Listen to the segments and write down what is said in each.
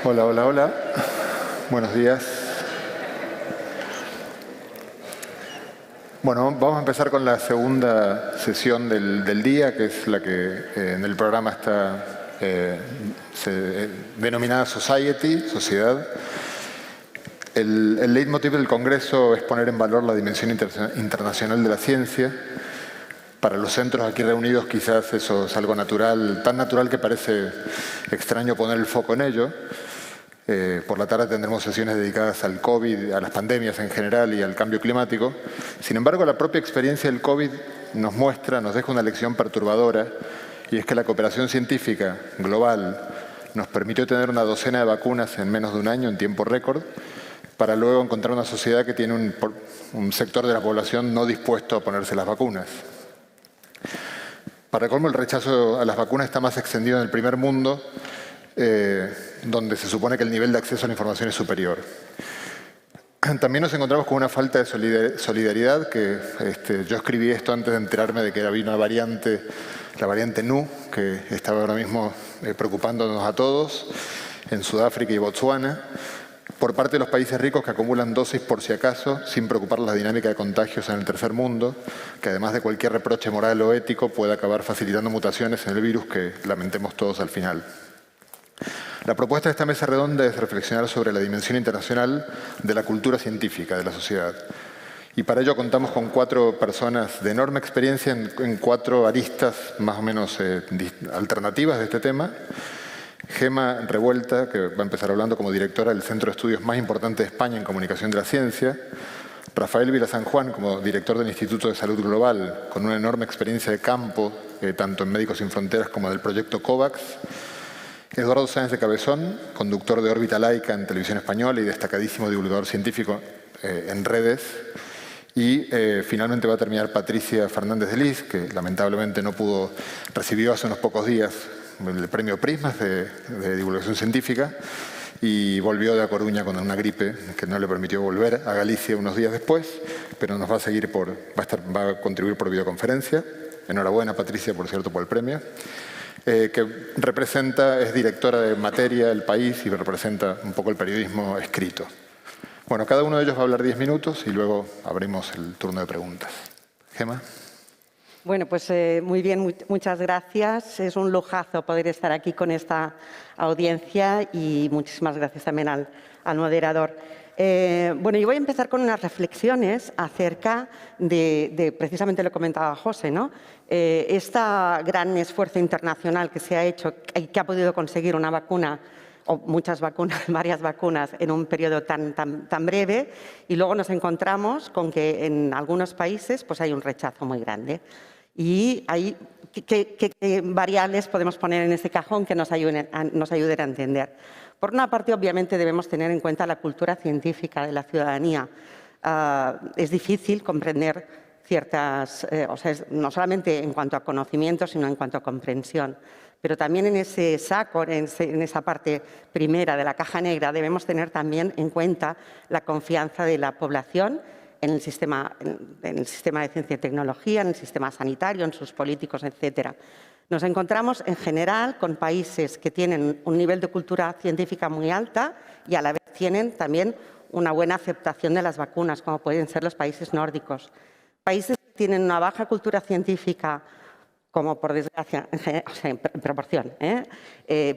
Hola, hola, hola. Buenos días. Bueno, vamos a empezar con la segunda sesión del día, que es la que en el programa está denominada Society, Sociedad. El leitmotiv del Congreso es poner en valor la dimensión internacional de la ciencia. Para los centros aquí reunidos quizás eso es algo natural, tan natural que parece extraño poner el foco en ello. Por la tarde tendremos sesiones dedicadas al COVID, a las pandemias en general y al cambio climático. Sin embargo, la propia experiencia del COVID nos deja una lección perturbadora, y es que la cooperación científica global nos permitió tener una docena de vacunas en menos de un año, en tiempo récord, para luego encontrar una sociedad que tiene un sector de la población no dispuesto a ponerse las vacunas. Para colmo, el rechazo a las vacunas está más extendido en el primer mundo, donde se supone que el nivel de acceso a la información es superior. También nos encontramos con una falta de solidaridad, que yo escribí esto antes de enterarme de que había una variante, la variante NU, que estaba ahora mismo preocupándonos a todos, en Sudáfrica y Botsuana, por parte de los países ricos que acumulan dosis por si acaso, sin preocupar la dinámica de contagios en el tercer mundo, que además de cualquier reproche moral o ético puede acabar facilitando mutaciones en el virus que lamentemos todos al final. La propuesta de esta mesa redonda es reflexionar sobre la dimensión internacional de la cultura científica de la sociedad. Y para ello contamos con 4 personas de enorme experiencia en 4 aristas más o menos alternativas de este tema. Gema Revuelta, que va a empezar hablando como directora del centro de estudios más importante de España en comunicación de la ciencia. Rafael Vila San Juan, como director del Instituto de Salud Global, con una enorme experiencia de campo, tanto en Médicos Sin Fronteras como del proyecto COVAX. Eduardo Sáenz de Cabezón, conductor de Órbita Laica en Televisión Española y destacadísimo divulgador científico en redes. Y finalmente va a terminar Patricia Fernández de Lis, que lamentablemente recibió hace unos pocos días el premio Prismas de divulgación científica y volvió de A Coruña con una gripe que no le permitió volver a Galicia unos días después, pero nos va a seguir va a contribuir por videoconferencia. Enhorabuena, Patricia, por cierto, por el premio. Que es directora de Materia del País y representa un poco el periodismo escrito. Bueno, cada uno de ellos va a hablar 10 minutos y luego abrimos el turno de preguntas. Gema. Bueno, pues muy bien, muchas gracias. Es un lujazo poder estar aquí con esta audiencia y muchísimas gracias también al moderador. Bueno, yo voy a empezar con unas reflexiones acerca de precisamente lo que comentaba José, ¿no? Este gran esfuerzo internacional que se ha hecho y que ha podido conseguir una vacuna o muchas vacunas, varias vacunas en un periodo tan breve, y luego nos encontramos con que en algunos países pues hay un rechazo muy grande. Y ¿qué variables podemos poner en ese cajón que nos ayuden a entender? Por una parte, obviamente, debemos tener en cuenta la cultura científica de la ciudadanía. Es difícil comprender no solamente en cuanto a conocimiento, sino en cuanto a comprensión. Pero también en ese saco, en esa parte primera de la caja negra, debemos tener también en cuenta la confianza de la población en el sistema de ciencia y tecnología, en el sistema sanitario, en sus políticos, etcétera. Nos encontramos en general con países que tienen un nivel de cultura científica muy alta y a la vez tienen también una buena aceptación de las vacunas, como pueden ser los países nórdicos. Países que tienen una baja cultura científica, como por desgracia, en proporción,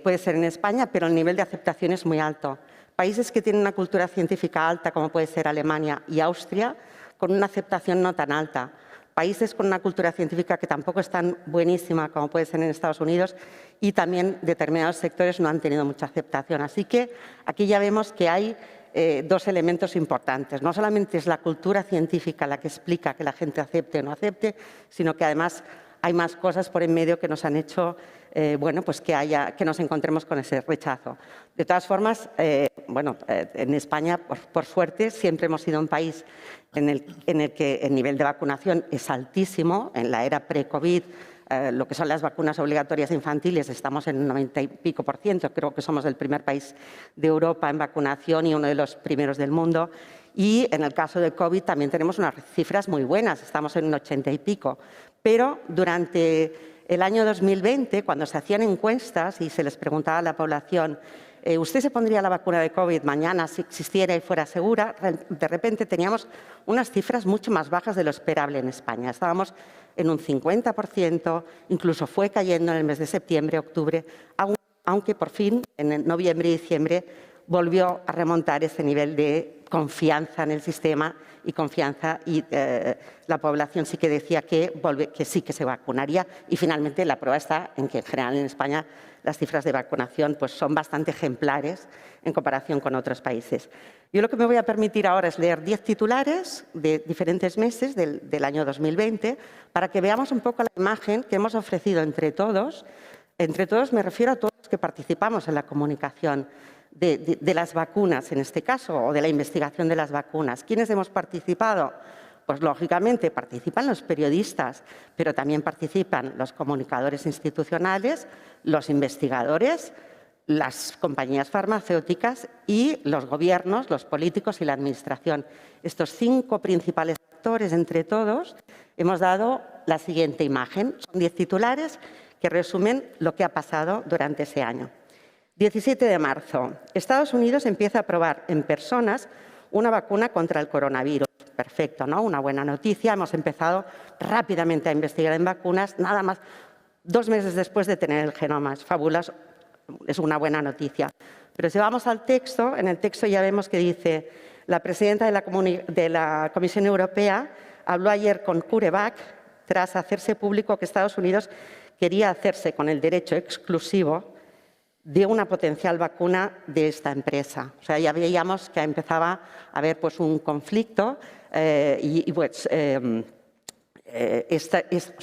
puede ser en España, pero el nivel de aceptación es muy alto. Países que tienen una cultura científica alta, como puede ser Alemania y Austria, con una aceptación no tan alta. Países con una cultura científica que tampoco es tan buenísima, como puede ser en Estados Unidos, y también determinados sectores no han tenido mucha aceptación. Así que aquí ya vemos que hay 2 elementos importantes. No solamente es la cultura científica la que explica que la gente acepte o no acepte, sino que además hay más cosas por en medio que nos han hecho que nos encontremos con ese rechazo. De todas formas, en España, por suerte, siempre hemos sido un país en el que el nivel de vacunación es altísimo. En la era pre-COVID, lo que son las vacunas obligatorias infantiles, estamos en un 90 y pico %. Creo que somos el primer país de Europa en vacunación y uno de los primeros del mundo. Y en el caso de COVID también tenemos unas cifras muy buenas, estamos en un 80 y pico. Pero durante el año 2020, cuando se hacían encuestas y se les preguntaba a la población ¿Usted se pondría la vacuna de COVID mañana si existiera y fuera segura? De repente teníamos unas cifras mucho más bajas de lo esperable en España. Estábamos en un 50%, incluso fue cayendo en el mes de septiembre, octubre, aunque por fin en noviembre y diciembre volvió a remontar ese nivel de confianza en el sistema y confianza, y la población sí que decía que sí que se vacunaría, y finalmente la prueba está en que en general en España las cifras de vacunación pues, son bastante ejemplares en comparación con otros países. Yo lo que me voy a permitir ahora es leer 10 titulares de diferentes meses del año 2020 para que veamos un poco la imagen que hemos ofrecido entre todos. Entre todos me refiero a todos los que participamos en la comunicación de las vacunas, en este caso, o de la investigación de las vacunas. ¿Quiénes hemos participado? Pues, lógicamente, participan los periodistas, pero también participan los comunicadores institucionales, los investigadores, las compañías farmacéuticas y los gobiernos, los políticos y la administración. Estos 5 principales actores, entre todos, hemos dado la siguiente imagen. Son 10 titulares que resumen lo que ha pasado durante ese año. 17 de marzo. Estados Unidos empieza a probar en personas una vacuna contra el coronavirus. Perfecto, ¿no? Una buena noticia. Hemos empezado rápidamente a investigar en vacunas, nada más 2 meses después de tener el genoma. Es fabuloso, es una buena noticia. Pero si vamos al texto, en el texto ya vemos que dice: la presidenta de la Comisión Europea habló ayer con CureVac tras hacerse público que Estados Unidos quería hacerse con el derecho exclusivo de una potencial vacuna de esta empresa. O sea, ya veíamos que empezaba a haber pues, un conflicto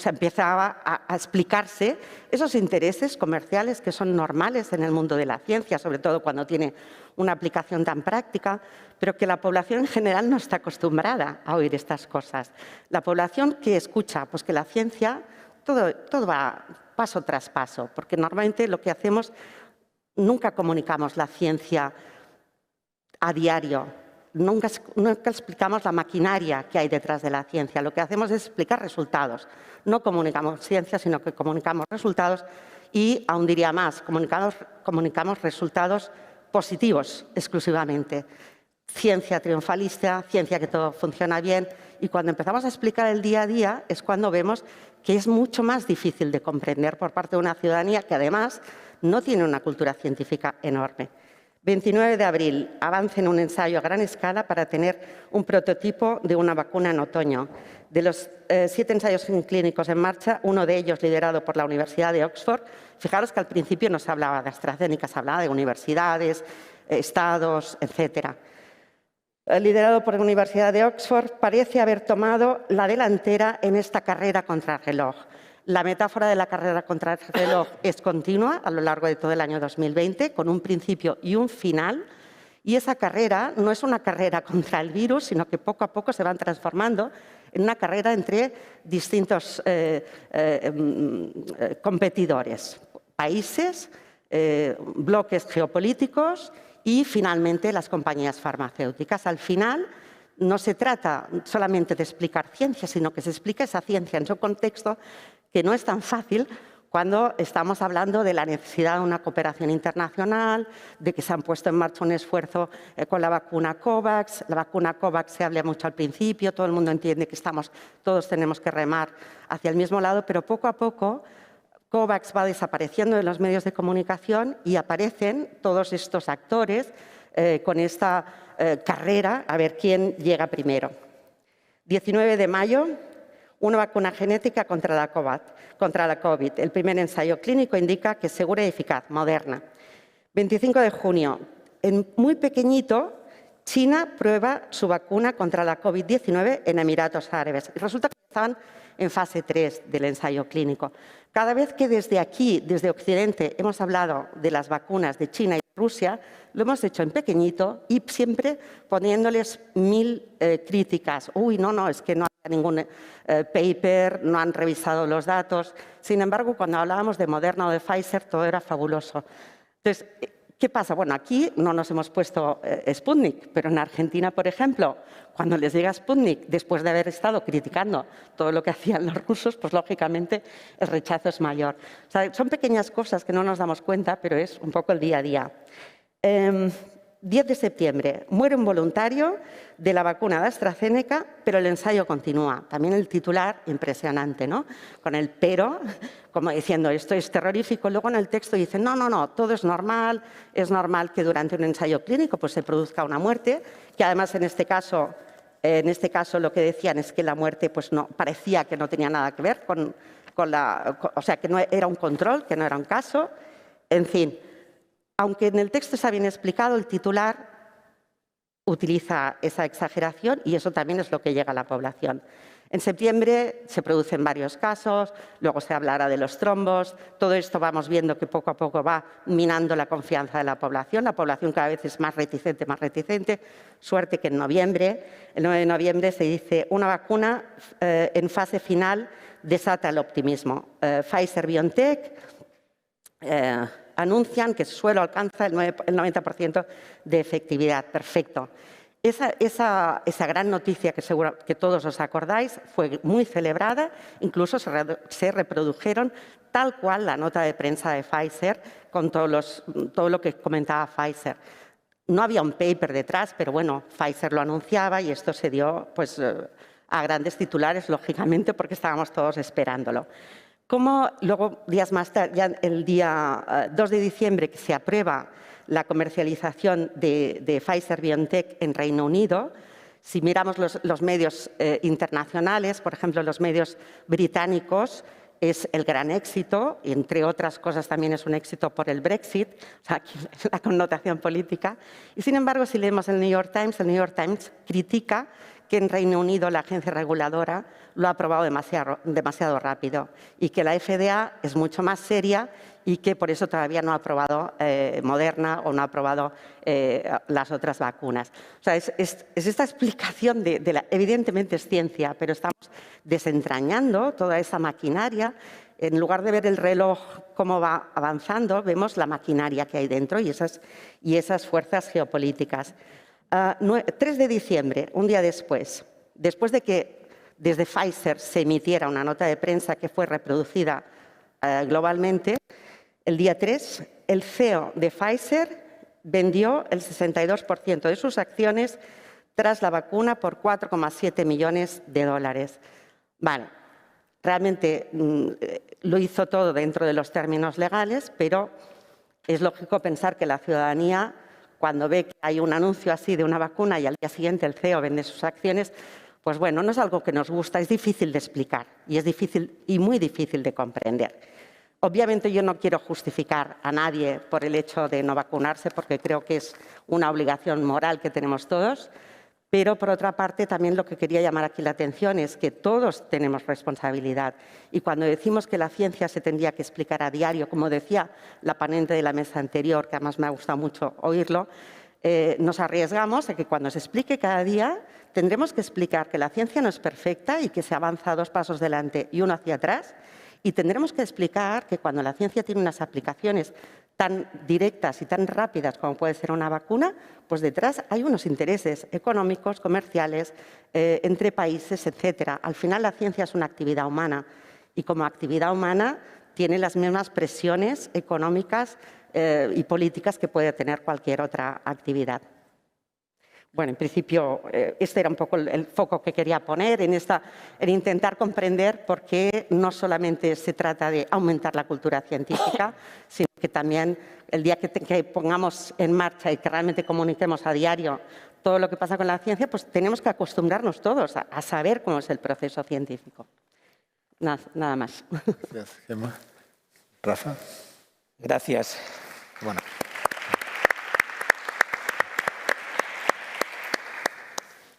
empezaba a explicarse esos intereses comerciales que son normales en el mundo de la ciencia, sobre todo cuando tiene una aplicación tan práctica, pero que la población en general no está acostumbrada a oír estas cosas. La población que escucha, pues que la ciencia, todo va paso tras paso, porque normalmente lo que hacemos, nunca comunicamos la ciencia a diario, nunca explicamos la maquinaria que hay detrás de la ciencia. Lo que hacemos es explicar resultados. No comunicamos ciencia, sino que comunicamos resultados y, aún diría más, comunicamos resultados positivos exclusivamente. Ciencia triunfalista, ciencia que todo funciona bien. Y cuando empezamos a explicar el día a día es cuando vemos que es mucho más difícil de comprender por parte de una ciudadanía que además no tiene una cultura científica enorme. 29 de abril, avance en un ensayo a gran escala para tener un prototipo de una vacuna en otoño. De los 7 ensayos clínicos en marcha, uno de ellos liderado por la Universidad de Oxford. Fijaros que al principio no se hablaba de AstraZeneca, se hablaba de universidades, estados, etcétera. Liderado por la Universidad de Oxford, parece haber tomado la delantera en esta carrera contra el reloj. La metáfora de la carrera contra el reloj es continua a lo largo de todo el año 2020, con un principio y un final. Y esa carrera no es una carrera contra el virus, sino que poco a poco se van transformando en una carrera entre distintos competidores, países, bloques geopolíticos y, finalmente, las compañías farmacéuticas. Al final, no se trata solamente de explicar ciencia, sino que se explica esa ciencia en su contexto, que no es tan fácil cuando estamos hablando de la necesidad de una cooperación internacional, de que se han puesto en marcha un esfuerzo con la vacuna COVAX. La vacuna COVAX se habla mucho al principio, todo el mundo entiende que todos tenemos que remar hacia el mismo lado, pero poco a poco COVAX va desapareciendo de los medios de comunicación y aparecen todos estos actores con esta carrera a ver quién llega primero. 19 de mayo, una vacuna genética contra la COVID. El primer ensayo clínico indica que es segura y eficaz, Moderna. 25 de junio, muy pequeñito, China prueba su vacuna contra la COVID-19 en Emiratos Árabes. Y resulta que estaban en fase 3 del ensayo clínico. Cada vez que desde aquí, desde Occidente, hemos hablado de las vacunas de China y Rusia, lo hemos hecho en pequeñito y siempre poniéndoles 1000 críticas. Uy, no, es que no hay ningún paper, no han revisado los datos. Sin embargo, cuando hablábamos de Moderna o de Pfizer, todo era fabuloso. Entonces, ¿qué pasa? Bueno, aquí no nos hemos puesto Sputnik, pero en Argentina, por ejemplo, cuando les llega Sputnik, después de haber estado criticando todo lo que hacían los rusos, pues lógicamente el rechazo es mayor. O sea, son pequeñas cosas que no nos damos cuenta, pero es un poco el día a día. 10 de septiembre, muere un voluntario de la vacuna de AstraZeneca, pero el ensayo continúa. También el titular, impresionante, ¿no? Con el pero, como diciendo, esto es terrorífico. Luego en el texto dicen, no, todo es normal que durante un ensayo clínico pues, se produzca una muerte, que además en este caso lo que decían es que la muerte pues, no, parecía que no tenía nada que ver o sea, que no era un control, que no era un caso, en fin. Aunque en el texto está bien explicado, el titular utiliza esa exageración y eso también es lo que llega a la población. En septiembre se producen varios casos, luego se hablará de los trombos. Todo esto vamos viendo que poco a poco va minando la confianza de la población cada vez es más reticente. Suerte que en noviembre, el 9 de noviembre, se dice una vacuna en fase final desata el optimismo. Pfizer-BioNTech anuncian que suelo alcanza el 90% de efectividad. Perfecto. Esa gran noticia que seguro que todos os acordáis fue muy celebrada, incluso se reprodujeron tal cual la nota de prensa de Pfizer con todo lo que comentaba Pfizer. No había un paper detrás, pero bueno, Pfizer lo anunciaba y esto se dio pues, a grandes titulares, lógicamente, porque estábamos todos esperándolo. Como luego, días más tarde, ya el día 2 de diciembre, que se aprueba la comercialización de Pfizer-BioNTech en Reino Unido, si miramos los medios internacionales, por ejemplo, los medios británicos, es el gran éxito, y entre otras cosas también es un éxito por el Brexit, o sea, aquí la connotación política. Y sin embargo, si leemos el New York Times critica que en Reino Unido la agencia reguladora lo ha aprobado demasiado rápido y que la FDA es mucho más seria y que por eso todavía no ha aprobado Moderna o no ha aprobado las otras vacunas. O sea, es esta explicación evidentemente es ciencia, pero estamos desentrañando toda esa maquinaria. En lugar de ver el reloj cómo va avanzando, vemos la maquinaria que hay dentro y esas fuerzas geopolíticas. 3 de diciembre, un día después de que desde Pfizer se emitiera una nota de prensa que fue reproducida globalmente, el día 3, el CEO de Pfizer vendió el 62% de sus acciones tras la vacuna por $4,7 millones. Vale, realmente lo hizo todo dentro de los términos legales, pero es lógico pensar que la ciudadanía, cuando ve que hay un anuncio así de una vacuna y al día siguiente el CEO vende sus acciones, pues bueno, no es algo que nos gusta, es difícil de explicar y es difícil y muy difícil de comprender. Obviamente yo no quiero justificar a nadie por el hecho de no vacunarse porque creo que es una obligación moral que tenemos todos, pero por otra parte también lo que quería llamar aquí la atención es que todos tenemos responsabilidad y cuando decimos que la ciencia se tendría que explicar a diario, como decía la ponente de la mesa anterior, que además me ha gustado mucho oírlo, nos arriesgamos a que cuando se explique cada día tendremos que explicar que la ciencia no es perfecta y que se avanza 2 pasos delante y 1 hacia atrás y tendremos que explicar que cuando la ciencia tiene unas aplicaciones tan directas y tan rápidas como puede ser una vacuna, pues detrás hay unos intereses económicos, comerciales, entre países, etcétera. Al final la ciencia es una actividad humana y como actividad humana tiene las mismas presiones económicas y políticas que puede tener cualquier otra actividad. Bueno, en principio, este era un poco el foco que quería poner en intentar comprender por qué no solamente se trata de aumentar la cultura científica, sino que también el día que pongamos en marcha y que realmente comuniquemos a diario todo lo que pasa con la ciencia, pues tenemos que acostumbrarnos todos a saber cómo es el proceso científico. Nada más. Gracias, Gemma. Rafa. Gracias. Bueno.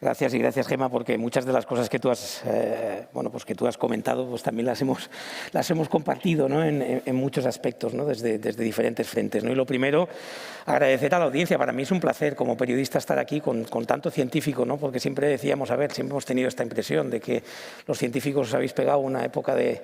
Gracias y gracias, Gemma, porque muchas de las cosas que tú has, que tú has comentado pues también las hemos compartido, ¿no? en muchos aspectos, ¿no? desde diferentes frentes, ¿no? Y lo primero, agradecer a la audiencia. Para mí es un placer como periodista estar aquí con tanto científico, ¿no? Porque siempre decíamos, siempre hemos tenido esta impresión de que los científicos os habéis pegado una época de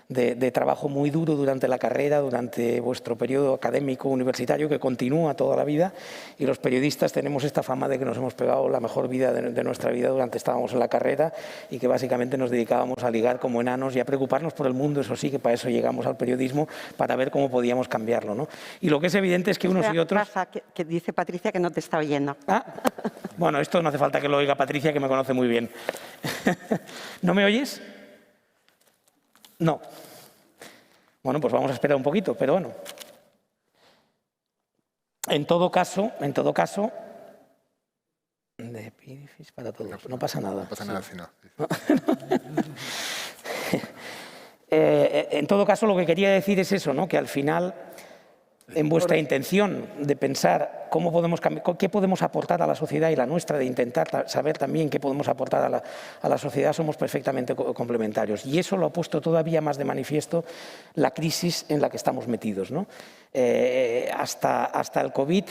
de trabajo muy duro durante la carrera, durante vuestro periodo académico universitario que continúa toda la vida, y los periodistas tenemos esta fama de que nos hemos pegado la mejor vida de nuestra vida durante estábamos en la carrera y que básicamente nos dedicábamos a ligar como enanos y a preocuparnos por el mundo, eso sí, que para eso llegamos al periodismo, para ver cómo podíamos cambiarlo, ¿no? Y lo que es evidente es que unos y otros... Que dice Patricia que no te está oyendo. Ah, bueno, esto no hace falta que lo oiga Patricia, que me conoce muy bien. ¿No me oyes? No. Bueno, pues vamos a esperar un poquito, pero bueno. En todo caso, de Epidifis para todos, no pasa nada. No pasa nada si no. En todo caso, lo que quería decir es eso, ¿no? Que al final, en vuestra intención de pensar cómo podemos cambiar, qué podemos aportar a la sociedad y la nuestra de intentar saber también qué podemos aportar a la sociedad, somos perfectamente complementarios. Y eso lo ha puesto todavía más de manifiesto la crisis en la que estamos metidos, ¿no? Hasta el COVID,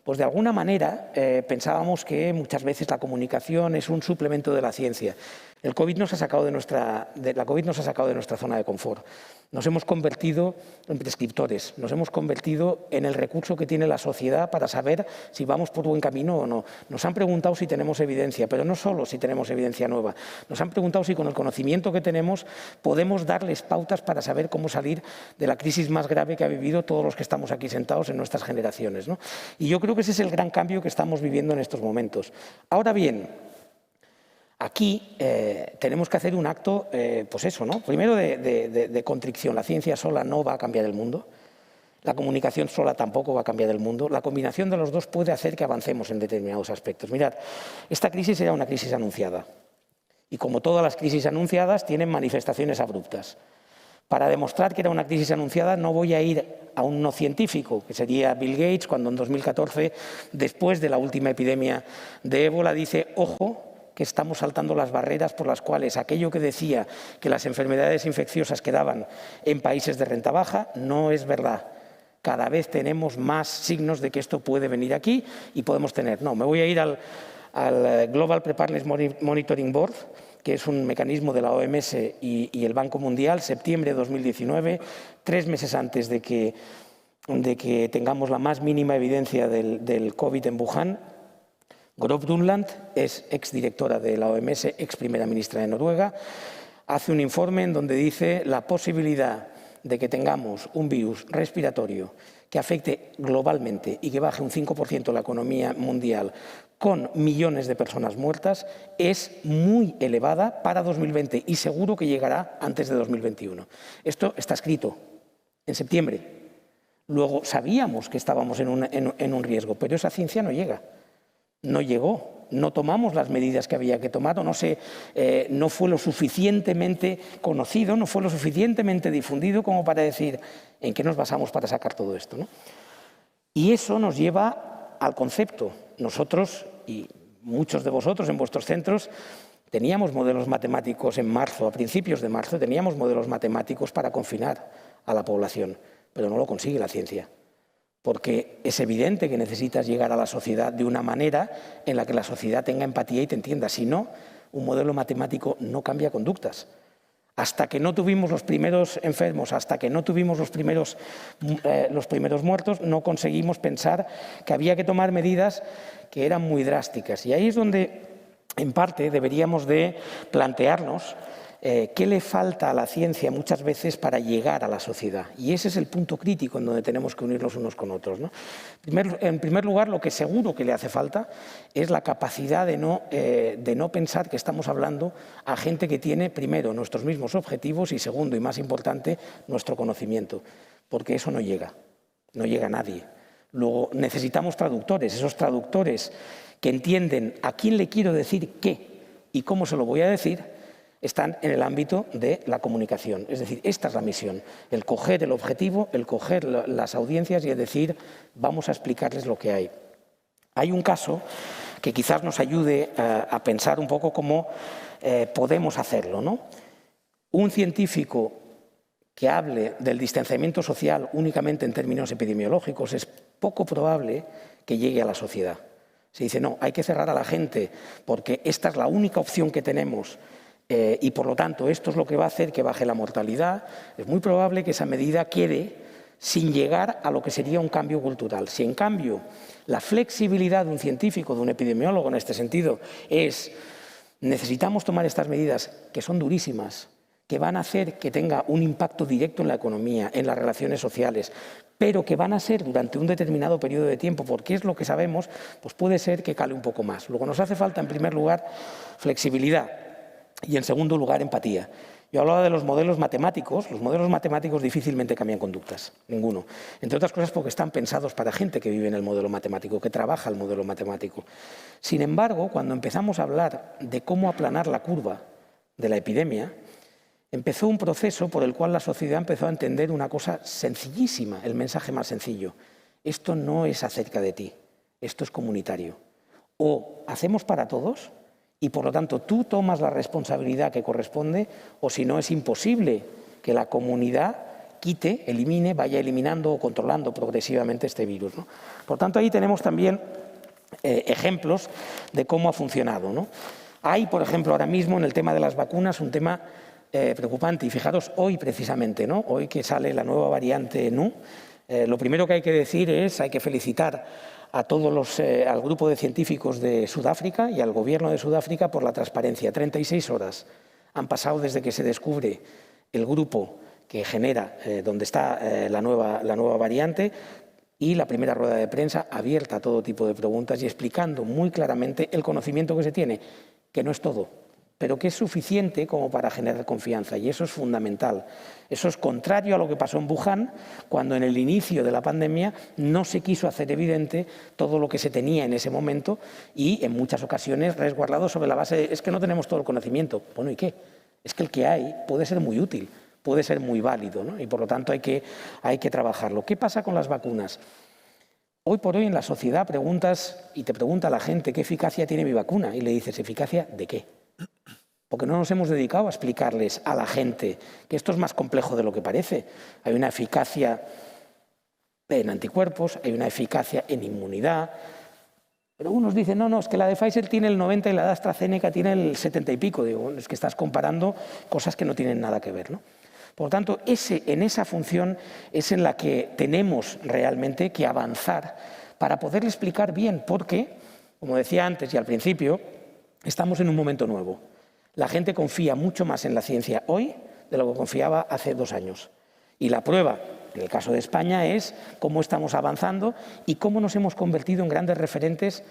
pues de alguna manera pensábamos que muchas veces la comunicación es un suplemento de la ciencia. El COVID nos ha sacado la COVID nos ha sacado de nuestra zona de confort. Nos hemos convertido en prescriptores, nos hemos convertido en el recurso que tiene la sociedad para saber si vamos por buen camino o no. Nos han preguntado si tenemos evidencia, pero no solo si tenemos evidencia nueva. Nos han preguntado si con el conocimiento que tenemos podemos darles pautas para saber cómo salir de la crisis más grave que ha vivido todos los que estamos aquí sentados en nuestras generaciones, ¿no? Y yo creo que ese es el gran cambio que estamos viviendo en estos momentos. Ahora bien, aquí tenemos que hacer un acto, pues eso, ¿no? Primero de contrición. La ciencia sola no va a cambiar el mundo. La comunicación sola tampoco va a cambiar el mundo. La combinación de los dos puede hacer que avancemos en determinados aspectos. Mirad, esta crisis era una crisis anunciada. Y como todas las crisis anunciadas, tienen manifestaciones abruptas. Para demostrar que era una crisis anunciada no voy a ir a un no científico, que sería Bill Gates, cuando en 2014, después de la última epidemia de ébola, dice, ojo, que estamos saltando las barreras por las cuales aquello que decía que las enfermedades infecciosas quedaban en países de renta baja no es verdad. Cada vez tenemos más signos de que esto puede venir aquí y podemos tener. No, me voy a ir al Global Preparedness Monitoring Board, que es un mecanismo de la OMS y el Banco Mundial, septiembre de 2019, 3 meses antes de que tengamos la más mínima evidencia del COVID en Wuhan. Gro Brundtland es exdirectora de la OMS, ex primera ministra de Noruega, hace un informe en donde dice la posibilidad de que tengamos un virus respiratorio que afecte globalmente y que baje un 5% la economía mundial con millones de personas muertas es muy elevada para 2020 y seguro que llegará antes de 2021. Esto está escrito en septiembre. Luego sabíamos que estábamos en un riesgo, pero esa ciencia no llega. No llegó, no tomamos las medidas que había que tomar, o no fue lo suficientemente conocido, no fue lo suficientemente difundido como para decir en qué nos basamos para sacar todo esto, ¿no? Y eso nos lleva al concepto. Nosotros y muchos de vosotros en vuestros centros teníamos modelos matemáticos en marzo, a principios de marzo, teníamos modelos matemáticos para confinar a la población, pero no lo consigue la ciencia. Porque es evidente que necesitas llegar a la sociedad de una manera en la que la sociedad tenga empatía y te entienda. Si no, un modelo matemático no cambia conductas. Hasta que no tuvimos los primeros enfermos, hasta que no tuvimos los primeros muertos, no conseguimos pensar que había que tomar medidas que eran muy drásticas. Y ahí es donde, en parte, deberíamos de plantearnos qué le falta a la ciencia muchas veces para llegar a la sociedad. Y ese es el punto crítico en donde tenemos que unirnos unos con otros, ¿no? En primer lugar, lo que seguro que le hace falta es la capacidad de no pensar que estamos hablando a gente que tiene, primero, nuestros mismos objetivos y, segundo, y más importante, nuestro conocimiento. Porque eso no llega a nadie. Luego, necesitamos traductores, esos traductores que entienden a quién le quiero decir qué y cómo se lo voy a decir, están en el ámbito de la comunicación. Es decir, esta es la misión, el coger el objetivo, el coger las audiencias y el decir, vamos a explicarles lo que hay. Hay un caso que quizás nos ayude a pensar un poco cómo podemos hacerlo, ¿no? Un científico que hable del distanciamiento social únicamente en términos epidemiológicos es poco probable que llegue a la sociedad. Se dice, no, hay que cerrar a la gente porque esta es la única opción que tenemos Y por lo tanto, esto es lo que va a hacer que baje la mortalidad. Es muy probable que esa medida quede sin llegar a lo que sería un cambio cultural. Si en cambio la flexibilidad de un científico, de un epidemiólogo en este sentido, es necesitamos tomar estas medidas que son durísimas, que van a hacer que tenga un impacto directo en la economía, en las relaciones sociales, pero que van a ser durante un determinado periodo de tiempo, porque es lo que sabemos, pues puede ser que cale un poco más. Luego nos hace falta, en primer lugar, flexibilidad y, en segundo lugar, empatía. Yo hablaba de los modelos matemáticos. Los modelos matemáticos difícilmente cambian conductas, ninguno. Entre otras cosas porque están pensados para gente que vive en el modelo matemático, que trabaja el modelo matemático. Sin embargo, cuando empezamos a hablar de cómo aplanar la curva de la epidemia, empezó un proceso por el cual la sociedad empezó a entender una cosa sencillísima, el mensaje más sencillo. Esto no es acerca de ti, esto es comunitario. O hacemos para todos y, por lo tanto, tú tomas la responsabilidad que corresponde, o si no, es imposible que la comunidad quite, elimine, vaya eliminando o controlando progresivamente este virus, ¿no? Por tanto, ahí tenemos también ejemplos de cómo ha funcionado, ¿no? Hay, por ejemplo, ahora mismo en el tema de las vacunas un tema preocupante. Y fijaros, hoy precisamente, ¿no? Hoy que sale la nueva variante Nu, lo primero que hay que decir es, hay que felicitar a todos al grupo de científicos de Sudáfrica y al gobierno de Sudáfrica por la transparencia. 36 horas han pasado desde que se descubre el grupo que genera, donde está la nueva variante, y la primera rueda de prensa abierta a todo tipo de preguntas y explicando muy claramente el conocimiento que se tiene, que no es todo, pero que es suficiente como para generar confianza, y eso es fundamental. Eso es contrario a lo que pasó en Wuhan, cuando en el inicio de la pandemia no se quiso hacer evidente todo lo que se tenía en ese momento y en muchas ocasiones resguardado sobre la base de es que no tenemos todo el conocimiento. Bueno, ¿y qué? Es que el que hay puede ser muy útil, puede ser muy válido, ¿no? Y por lo tanto hay que trabajarlo. ¿Qué pasa con las vacunas? Hoy por hoy en la sociedad preguntas y te pregunta la gente ¿qué eficacia tiene mi vacuna? Y le dices, ¿eficacia de qué? Porque no nos hemos dedicado a explicarles a la gente que esto es más complejo de lo que parece. Hay una eficacia en anticuerpos, hay una eficacia en inmunidad. Pero unos dicen, no, es que la de Pfizer tiene el 90 y la de AstraZeneca tiene el 70 y pico. Digo, bueno, es que estás comparando cosas que no tienen nada que ver, ¿no? Por lo tanto, en esa función es en la que tenemos realmente que avanzar para poder explicar bien, porque, como decía antes y al principio, estamos en un momento nuevo. La gente confía mucho más en la ciencia hoy de lo que confiaba hace 2 años. Y la prueba, en el caso de España, es cómo estamos avanzando y cómo nos hemos convertido en grandes referentes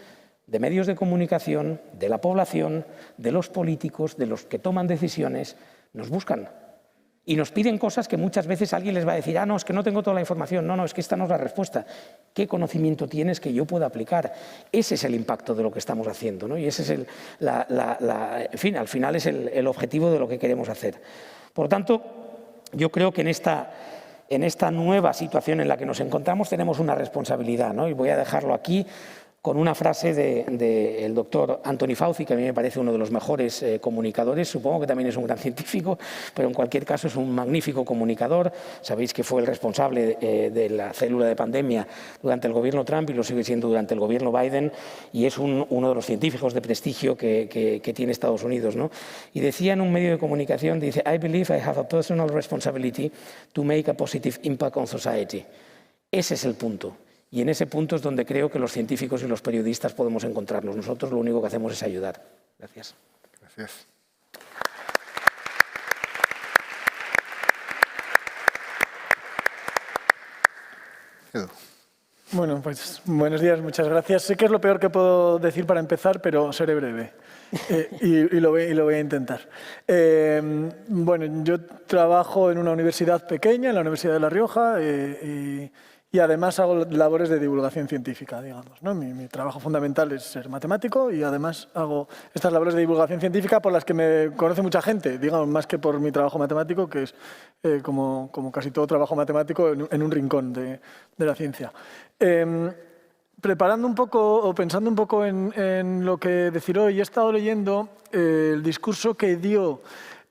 de medios de comunicación, de la población, de los políticos, de los que toman decisiones. Nos buscan y nos piden cosas que muchas veces alguien les va a decir, no, es que no tengo toda la información, no, es que esta no es la respuesta. ¿Qué conocimiento tienes que yo pueda aplicar? Ese es el impacto de lo que estamos haciendo, ¿no? Y ese es en fin, al final es el objetivo de lo que queremos hacer. Por lo tanto, yo creo que en esta nueva situación en la que nos encontramos tenemos una responsabilidad, ¿no? Y voy a dejarlo aquí con una frase del doctor Anthony Fauci, que a mí me parece uno de los mejores comunicadores. Supongo que también es un gran científico, pero en cualquier caso es un magnífico comunicador. Sabéis que fue el responsable de la célula de pandemia durante el gobierno Trump y lo sigue siendo durante el gobierno Biden, y es uno de los científicos de prestigio que tiene Estados Unidos, ¿no? Y decía en un medio de comunicación, dice, I believe I have a personal responsibility to make a positive impact on society. Ese es el punto. Y en ese punto es donde creo que los científicos y los periodistas podemos encontrarnos. Nosotros lo único que hacemos es ayudar. Gracias. Gracias. Edu. Bueno, pues buenos días, muchas gracias. Sé que es lo peor que puedo decir para empezar, pero seré breve. Y lo voy a intentar. Bueno, yo trabajo en una universidad pequeña, en la Universidad de La Rioja, y además hago labores de divulgación científica, digamos, ¿no? Mi trabajo fundamental es ser matemático y además hago estas labores de divulgación científica por las que me conoce mucha gente, digamos, más que por mi trabajo matemático, que es como casi todo trabajo matemático en un rincón de la ciencia. Preparando un poco o pensando un poco en lo que decir hoy, he estado leyendo el discurso que dio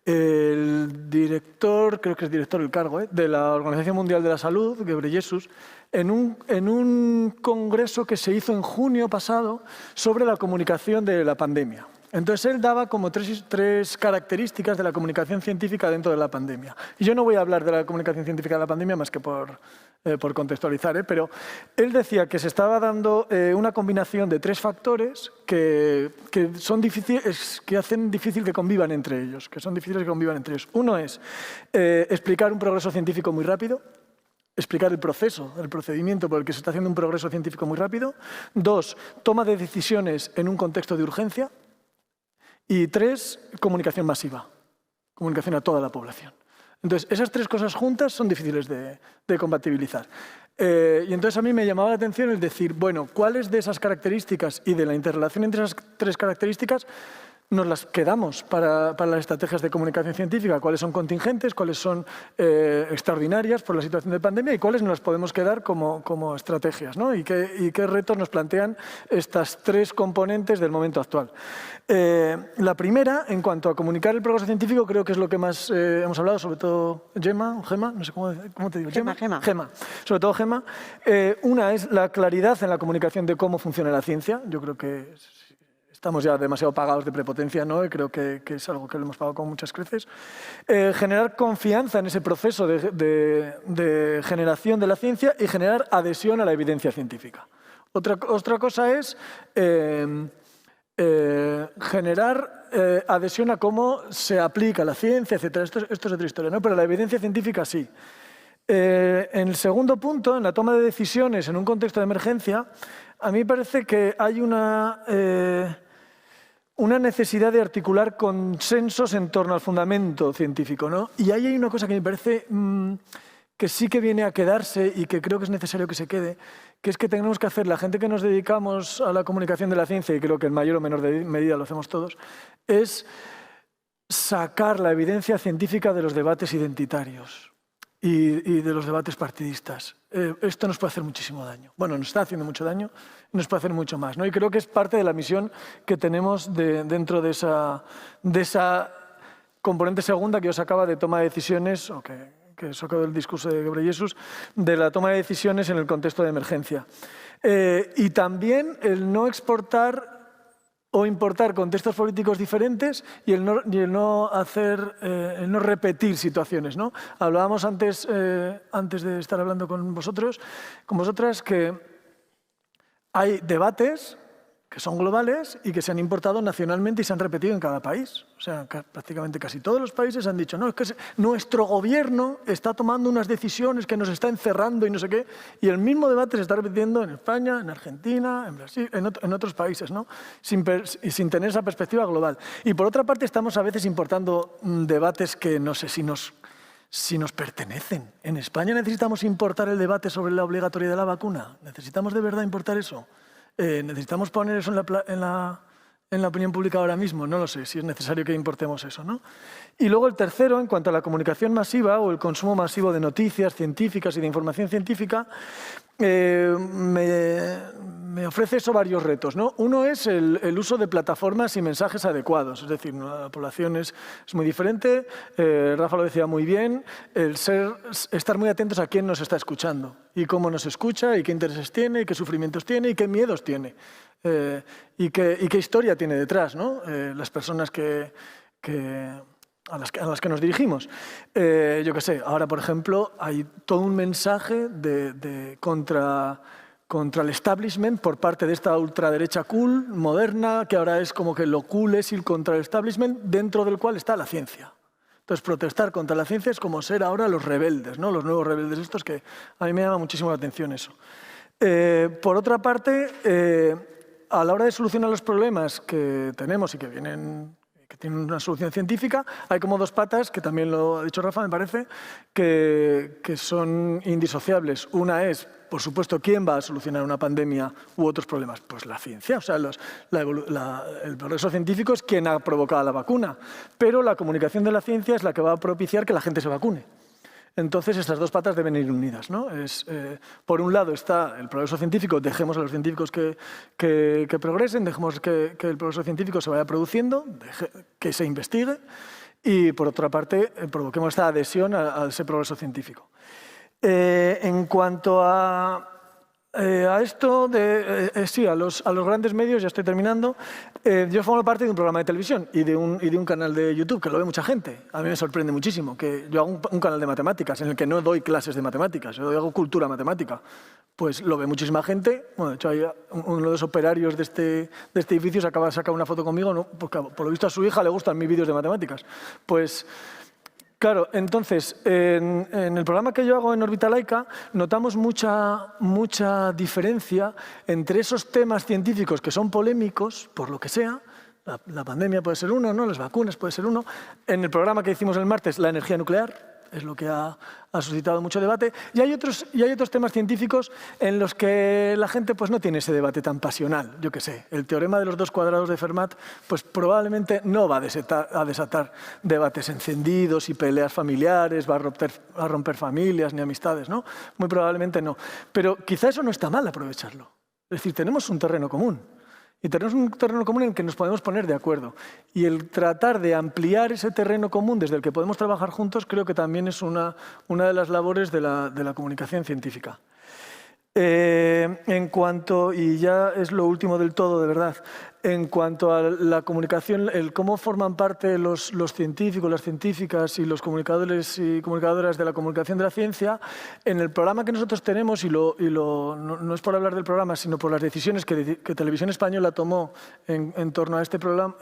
el director, creo que es director del cargo, de la Organización Mundial de la Salud, Ghebreyesus, en un congreso que se hizo en junio pasado sobre la comunicación de la pandemia. Entonces él daba como tres características de la comunicación científica dentro de la pandemia. Y yo no voy a hablar de la comunicación científica de la pandemia más que por contextualizar, pero él decía que se estaba dando una combinación de 3 factores que hacen difícil que convivan entre ellos, que son difíciles que convivan entre ellos. Uno es explicar un progreso científico muy rápido, explicar el proceso, el procedimiento por el que se está haciendo un progreso científico muy rápido. 2, toma de decisiones en un contexto de urgencia. Y 3, comunicación masiva, comunicación a toda la población. Entonces, esas 3 cosas juntas son difíciles de compatibilizar. Y entonces a mí me llamaba la atención el decir, bueno, ¿cuáles de esas características y de la interrelación entre esas 3 características nos las quedamos para las estrategias de comunicación científica? ¿Cuáles son contingentes? ¿Cuáles son extraordinarias por la situación de pandemia? ¿Y cuáles nos las podemos quedar como estrategias, ¿no? ¿Y qué retos nos plantean estas 3 componentes del momento actual? La primera, en cuanto a comunicar el progreso científico, creo que es lo que más hemos hablado, sobre todo Gemma, o Gema, no sé cómo te digo. Gema. Sobre todo Gema. Una es la claridad en la comunicación de cómo funciona la ciencia. Yo creo que estamos ya demasiado pagados de prepotencia, ¿no? Y creo que es algo que lo hemos pagado con muchas creces. Generar confianza en ese proceso de generación de la ciencia y generar adhesión a la evidencia científica. Otra cosa es generar adhesión a cómo se aplica la ciencia, etc. Esto es otra historia, ¿no? Pero la evidencia científica sí. En el segundo punto, en la toma de decisiones en un contexto de emergencia, a mí me parece que hay una necesidad de articular consensos en torno al fundamento científico, ¿no? Y ahí hay una cosa que me parece que sí que viene a quedarse y que creo que es necesario que se quede, que es que tenemos que hacer, la gente que nos dedicamos a la comunicación de la ciencia, y creo que en mayor o menor medida lo hacemos todos, es sacar la evidencia científica de los debates identitarios y de los debates partidistas. Esto nos puede hacer muchísimo daño. Bueno, nos está haciendo mucho daño y nos puede hacer mucho más, ¿no? Y creo que es parte de la misión que tenemos dentro de esa componente segunda que os acaba de toma de decisiones, o que sacó del discurso de Ghebreyesus, de la toma de decisiones en el contexto de emergencia. Y también el no exportar o importar contextos políticos diferentes y el no repetir situaciones, ¿no? Hablábamos antes de estar hablando con vosotras, que hay debates que son globales y que se han importado nacionalmente y se han repetido en cada país. O sea, prácticamente casi todos los países han dicho, no, es que nuestro gobierno está tomando unas decisiones que nos está encerrando y no sé qué, y el mismo debate se está repitiendo en España, en Argentina, en Brasil, en otros países, ¿no? Sin tener esa perspectiva global. Y por otra parte estamos a veces importando debates que no sé si nos pertenecen. En España necesitamos importar el debate sobre la obligatoriedad de la vacuna. ¿Necesitamos de verdad importar eso? ¿Necesitamos poner eso en la opinión pública ahora mismo? No lo sé, si es necesario que importemos eso, ¿no? Y luego el tercero, en cuanto a la comunicación masiva o el consumo masivo de noticias científicas y de información científica, me ofrece eso varios retos, ¿no? Uno es el uso de plataformas y mensajes adecuados, es decir, la población es muy diferente, Rafa lo decía muy bien, estar muy atentos a quién nos está escuchando y cómo nos escucha y qué intereses tiene y qué sufrimientos tiene y qué miedos tiene y qué historia tiene detrás, ¿no? Las personas a las que nos dirigimos. Yo qué sé, ahora por ejemplo hay todo un mensaje contra el establishment por parte de esta ultraderecha cool, moderna, que ahora es como que lo cool es ir contra el establishment, dentro del cual está la ciencia. Entonces, protestar contra la ciencia es como ser ahora los rebeldes, ¿no? Los nuevos rebeldes estos, que a mí me llama muchísimo la atención eso. Por otra parte, a la hora de solucionar los problemas que tenemos y que tienen una solución científica, hay como 2 patas, que también lo ha dicho Rafa, me parece, que son indisociables. Una es, por supuesto, ¿quién va a solucionar una pandemia u otros problemas? Pues la ciencia, o sea, el progreso científico es quien ha provocado la vacuna, pero la comunicación de la ciencia es la que va a propiciar que la gente se vacune. Entonces, estas 2 patas deben ir unidas, ¿no? Por un lado está el progreso científico, dejemos a los científicos que progresen, dejemos que el progreso científico se vaya produciendo, que se investigue, y por otra parte provoquemos esta adhesión a ese progreso científico. En cuanto a A esto, sí, a los grandes medios, ya estoy terminando. Yo formo parte de un programa de televisión y de un canal de YouTube que lo ve mucha gente. A mí me sorprende muchísimo que yo hago un canal de matemáticas en el que no doy clases de matemáticas, yo hago cultura matemática. Pues lo ve muchísima gente. Bueno, de hecho, hay uno de los operarios de este edificio se acaba de sacar una foto conmigo, ¿no? Porque por lo visto a su hija le gustan mis vídeos de matemáticas. Pues... Claro, entonces, en el programa que yo hago en Órbita Laica notamos mucha diferencia entre esos temas científicos que son polémicos, por lo que sea, la pandemia puede ser uno, ¿no? Las vacunas puede ser uno. En el programa que hicimos el martes, la energía nuclear es lo que ha suscitado mucho debate. Y hay otros temas científicos en los que la gente pues, no tiene ese debate tan pasional. Yo qué sé, el teorema de los 2 cuadrados de Fermat pues, probablemente no va a desatar debates encendidos y peleas familiares, va a romper familias ni amistades, ¿no? Muy probablemente no. Pero quizá eso no está mal aprovecharlo. Es decir, tenemos un terreno común. Y tenemos un terreno común en el que nos podemos poner de acuerdo. Y el tratar de ampliar ese terreno común desde el que podemos trabajar juntos creo que también es una de las labores de la comunicación científica. En cuanto, y ya es lo último del todo, de verdad, en cuanto a la comunicación, el cómo forman parte los científicos, las científicas y los comunicadores y comunicadoras de la comunicación de la ciencia, en el programa que nosotros tenemos, no es por hablar del programa, sino por las decisiones que Televisión Española tomó en torno a este programa,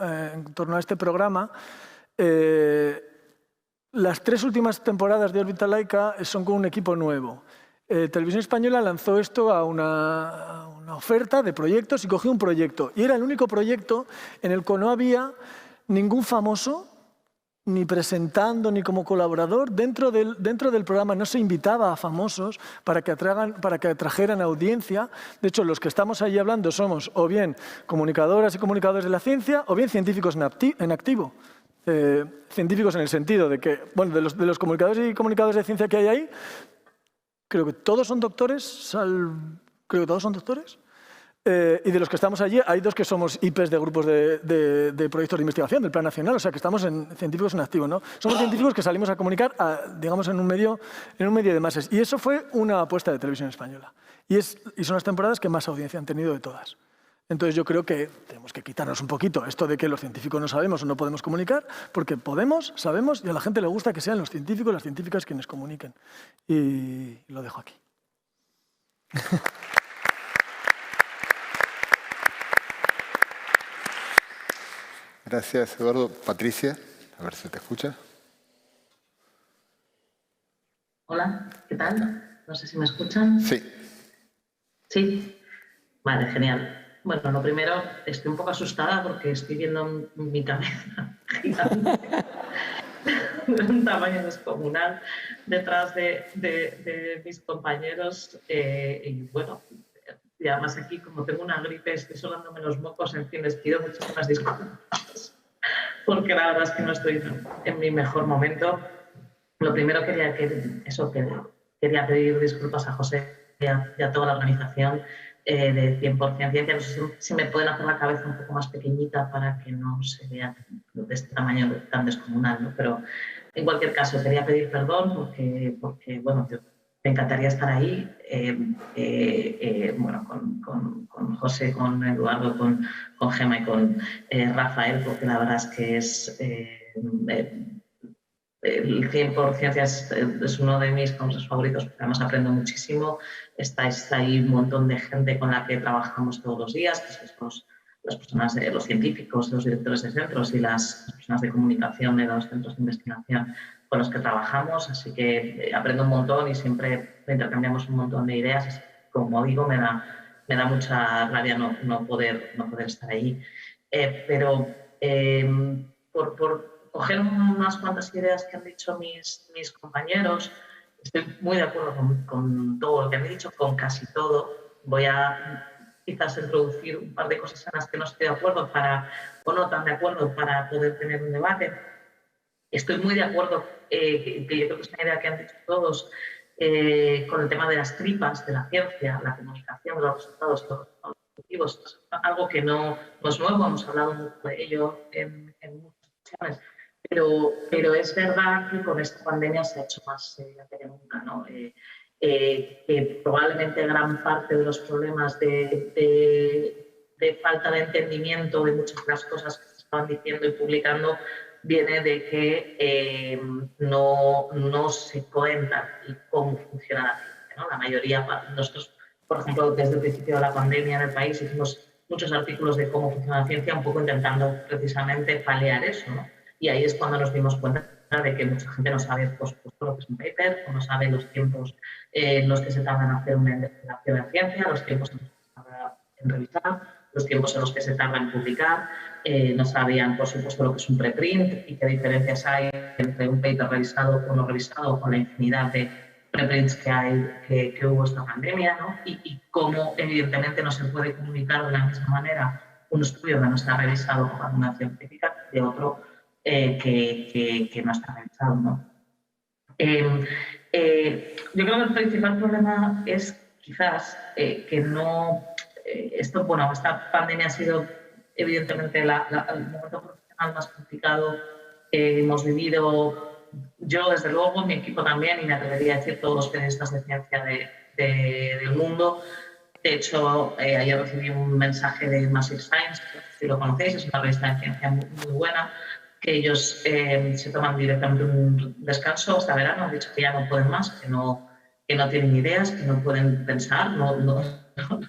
las 3 últimas temporadas de Órbita Laica son con un equipo nuevo. Televisión Española lanzó esto a una oferta de proyectos y cogió un proyecto. Y era el único proyecto en el que no había ningún famoso, ni presentando, ni como colaborador. Dentro del programa no se invitaba a famosos para que atrajeran audiencia. De hecho, los que estamos ahí hablando somos o bien comunicadoras y comunicadores de la ciencia o bien científicos en activo. Científicos en el sentido de que, bueno, de los comunicadores y comunicadores de ciencia que hay ahí, creo que todos son doctores, creo que todos son doctores. Y de los que estamos allí, hay 2 que somos IPs de grupos de proyectos de investigación del Plan Nacional, o sea que estamos en científicos en activo, ¿no? Somos científicos que salimos a comunicar, digamos, en un medio de masas. Y eso fue una apuesta de Televisión Española. Y son las temporadas que más audiencia han tenido de todas. Entonces yo creo que tenemos que quitarnos un poquito esto de que los científicos no sabemos o no podemos comunicar, porque podemos, sabemos, y a la gente le gusta que sean los científicos, las científicas quienes comuniquen. Y lo dejo aquí. Gracias, Eduardo. Patricia, a ver si te escucha. Hola, ¿qué tal? No sé si me escuchan. Sí. Sí. Vale, genial. Bueno, lo primero, estoy un poco asustada porque estoy viendo mi cabeza gigante, de un tamaño descomunal, detrás de mis compañeros. Y bueno, y además aquí, como tengo una gripe, estoy solándome los mocos, en fin, les pido muchísimas disculpas, porque la verdad es que no estoy en mi mejor momento. Lo primero quería pedir disculpas a José y a toda la organización de 100% Ciencia. No sé si me pueden hacer la cabeza un poco más pequeñita para que no se vea de este tamaño tan descomunal, ¿no? Pero en cualquier caso, quería pedir perdón porque bueno, me encantaría estar ahí, bueno, con José, con Eduardo, con Gemma y con Rafael, porque la verdad es que el 100% Ciencia es uno de mis congresos favoritos, porque además aprendo muchísimo. Estáis ahí un montón de gente con la que trabajamos todos los días, que sois las personas, los científicos, los directores de centros y las personas de comunicación de los centros de investigación con los que trabajamos. Así que aprendo un montón y siempre intercambiamos un montón de ideas. Como digo, me da mucha rabia no poder estar ahí. Pero por coger unas cuantas ideas que han dicho mis compañeros, estoy muy de acuerdo con todo lo que han dicho, con casi todo. Voy a quizás introducir un par de cosas en las que no estoy de acuerdo o no tan de acuerdo para poder tener un debate. Estoy muy de acuerdo, que yo creo que es una idea que han dicho todos, con el tema de las tripas de la ciencia, la comunicación de los resultados, los objetivos. Algo que no es nuevo, hemos hablado mucho de ello en muchas ocasiones. Pero es verdad que con esta pandemia se ha hecho más seria que nunca, ¿no? que probablemente gran parte de los problemas de falta de entendimiento de muchas de las cosas que se estaban diciendo y publicando viene de que no se cuenta cómo funciona la ciencia, ¿no? La mayoría, nosotros, por ejemplo, desde el principio de la pandemia en el país hicimos muchos artículos de cómo funciona la ciencia, un poco intentando precisamente paliar eso, ¿no? Y ahí es cuando nos dimos cuenta de que mucha gente no sabe pues, lo que es un paper, o no sabe los tiempos en los que se tarda en hacer una investigación en ciencia, los tiempos en los que se tarda en revisar, los tiempos en los que se tarda en publicar, no sabían, por supuesto, lo que es un preprint y qué diferencias hay entre un paper revisado o no revisado, con la infinidad de preprints que hubo esta pandemia, ¿no? Y cómo, evidentemente, no se puede comunicar de la misma manera un estudio que no está revisado por una científica de otro que no está revisado, ¿no? Yo creo que el principal problema es quizás que no... esta pandemia ha sido evidentemente el momento profesional más complicado que hemos vivido. Yo, desde luego, mi equipo también, y me atrevería a decir todos los periodistas de ciencia del mundo. De hecho, ayer recibí un mensaje de Massive Science, si lo conocéis, es una revista de ciencia muy, muy buena, que ellos se toman directamente un descanso hasta verano, han dicho que ya no pueden más, que no tienen ideas, que no pueden pensar,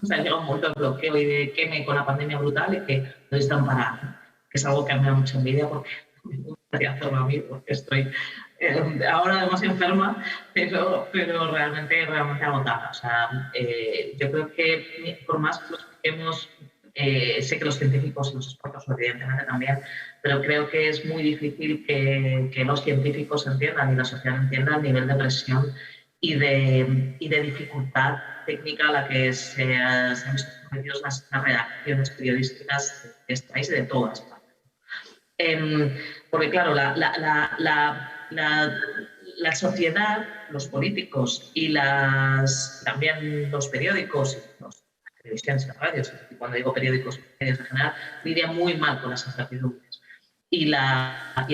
se ha llegado un momento de bloqueo y de queme con la pandemia brutal y que necesitan parar, que es algo que a mí me da mucha envidia porque me gustaría hacerlo a mí, porque estoy ahora además enferma, pero realmente agotada. O sea, yo creo que por más que lo expliquemos, sé que los científicos y los expertos evidentemente también, pero creo que es muy difícil que los científicos entiendan y la sociedad entienda el nivel de presión y de dificultad técnica a la que se han visto sometidos las redacciones periodísticas de este país y de todas partes. Porque claro, la sociedad, los políticos y también los periódicos, las televisiones y las radios, y cuando digo periódicos, medios en general, lidian muy mal con las incertidumbres. Y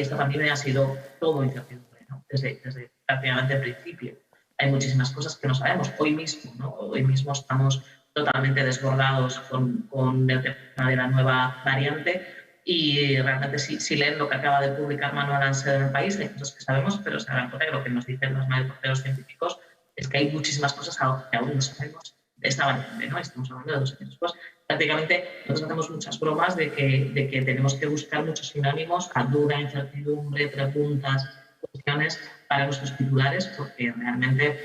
esta pandemia ha sido todo incertidumbre, ¿no? Desde prácticamente el principio. Hay muchísimas cosas que no sabemos. Hoy mismo estamos totalmente desbordados con el tema de la nueva variante y realmente si leen lo que acaba de publicar Manuel Ansel en el país, hay cosas que sabemos, pero se darán cuenta que lo que nos dicen los mayores científicos es que hay muchísimas cosas que aún no sabemos de esta variante, ¿no? Estamos hablando de 2 años después. Prácticamente nosotros hacemos muchas bromas de que tenemos que buscar muchos sinónimos a duda, incertidumbre, preguntas, cuestiones para nuestros titulares, porque realmente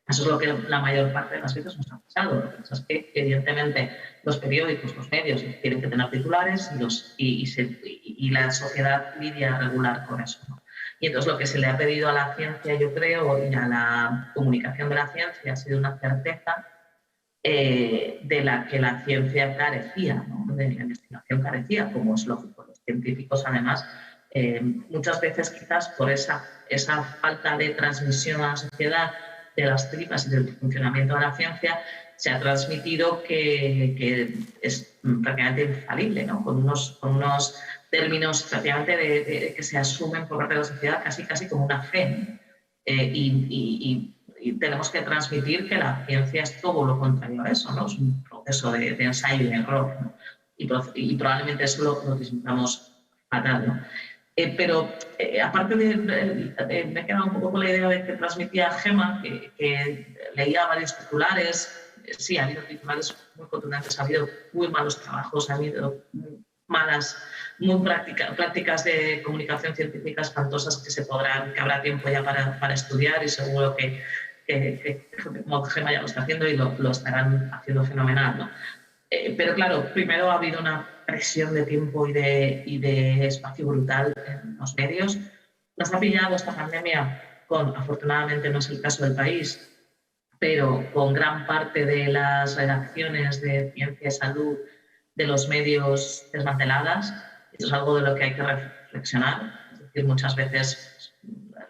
eso es lo que la mayor parte de las veces nos ha pasado. Lo que pasa es que, evidentemente, los periódicos, los medios tienen que tener titulares y la sociedad lidia regular con eso, ¿no? Y entonces lo que se le ha pedido a la ciencia, yo creo, y a la comunicación de la ciencia ha sido una certeza de la que la ciencia carecía, ¿no? De la investigación carecía, como es lógico. Los científicos, además, muchas veces quizás por esa falta de transmisión a la sociedad de las tripas y del funcionamiento de la ciencia, se ha transmitido que es prácticamente infalible, ¿no? Con unos términos prácticamente que se asumen por parte de la sociedad casi como una fe. Y tenemos que transmitir que la ciencia es todo lo contrario a eso, ¿no? Es un proceso de ensayo y error, ¿no? Y probablemente eso lo disfrutamos fatal, ¿no? Pero aparte me he quedado un poco con la idea de que transmitía Gemma, que leía varios titulares. Sí, ha habido titulares muy contundentes, ha habido muy malos trabajos, ha habido prácticas de comunicación científica espantosas que habrá tiempo ya para estudiar y seguro que como Gemma ya lo está haciendo y lo estarán haciendo fenomenal, ¿no? Pero claro, primero ha habido una presión de tiempo y de espacio brutal en los medios. Nos ha pillado esta pandemia afortunadamente no es el caso del país, pero con gran parte de las redacciones de ciencia y salud de los medios desmanteladas. Esto es algo de lo que hay que reflexionar. Es decir, muchas veces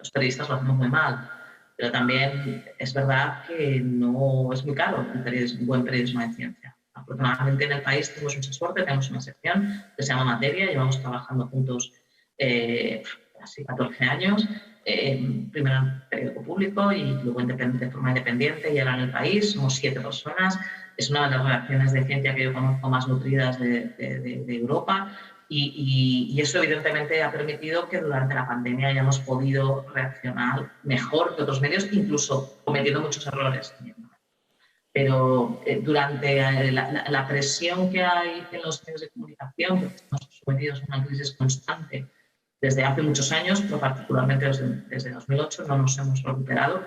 los periodistas lo hacemos muy mal, pero también es verdad que no es muy caro un buen periodismo de ciencia. Afortunadamente en el país tenemos mucha suerte, tenemos una sección que se llama Materia, llevamos trabajando juntos casi 14 años. primero en el periódico público y luego de forma independiente y ahora en El País. Somos 7 personas. Es una de las redacciones de ciencia que yo conozco más nutridas de Europa. Y eso evidentemente ha permitido que durante la pandemia hayamos podido reaccionar mejor que otros medios, incluso cometiendo muchos errores. Pero durante la presión que hay en los medios de comunicación, porque estamos sometidos a una crisis constante desde hace muchos años, pero particularmente desde 2008, no nos hemos recuperado.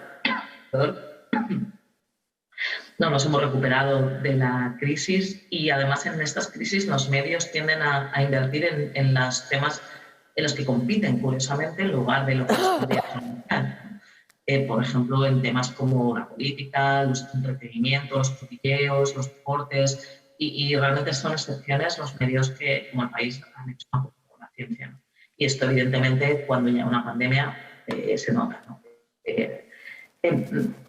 No nos hemos recuperado de la crisis y además en estas crisis los medios tienden a invertir en los temas en los que compiten, curiosamente, en lugar de lo que es por ejemplo, en temas como la política, los entretenimientos, los cotilleos, los deportes, y realmente son excepciones los medios que, como El País, han hecho con la ciencia, ¿no? Y esto, evidentemente, cuando llega una pandemia, se nota, ¿no?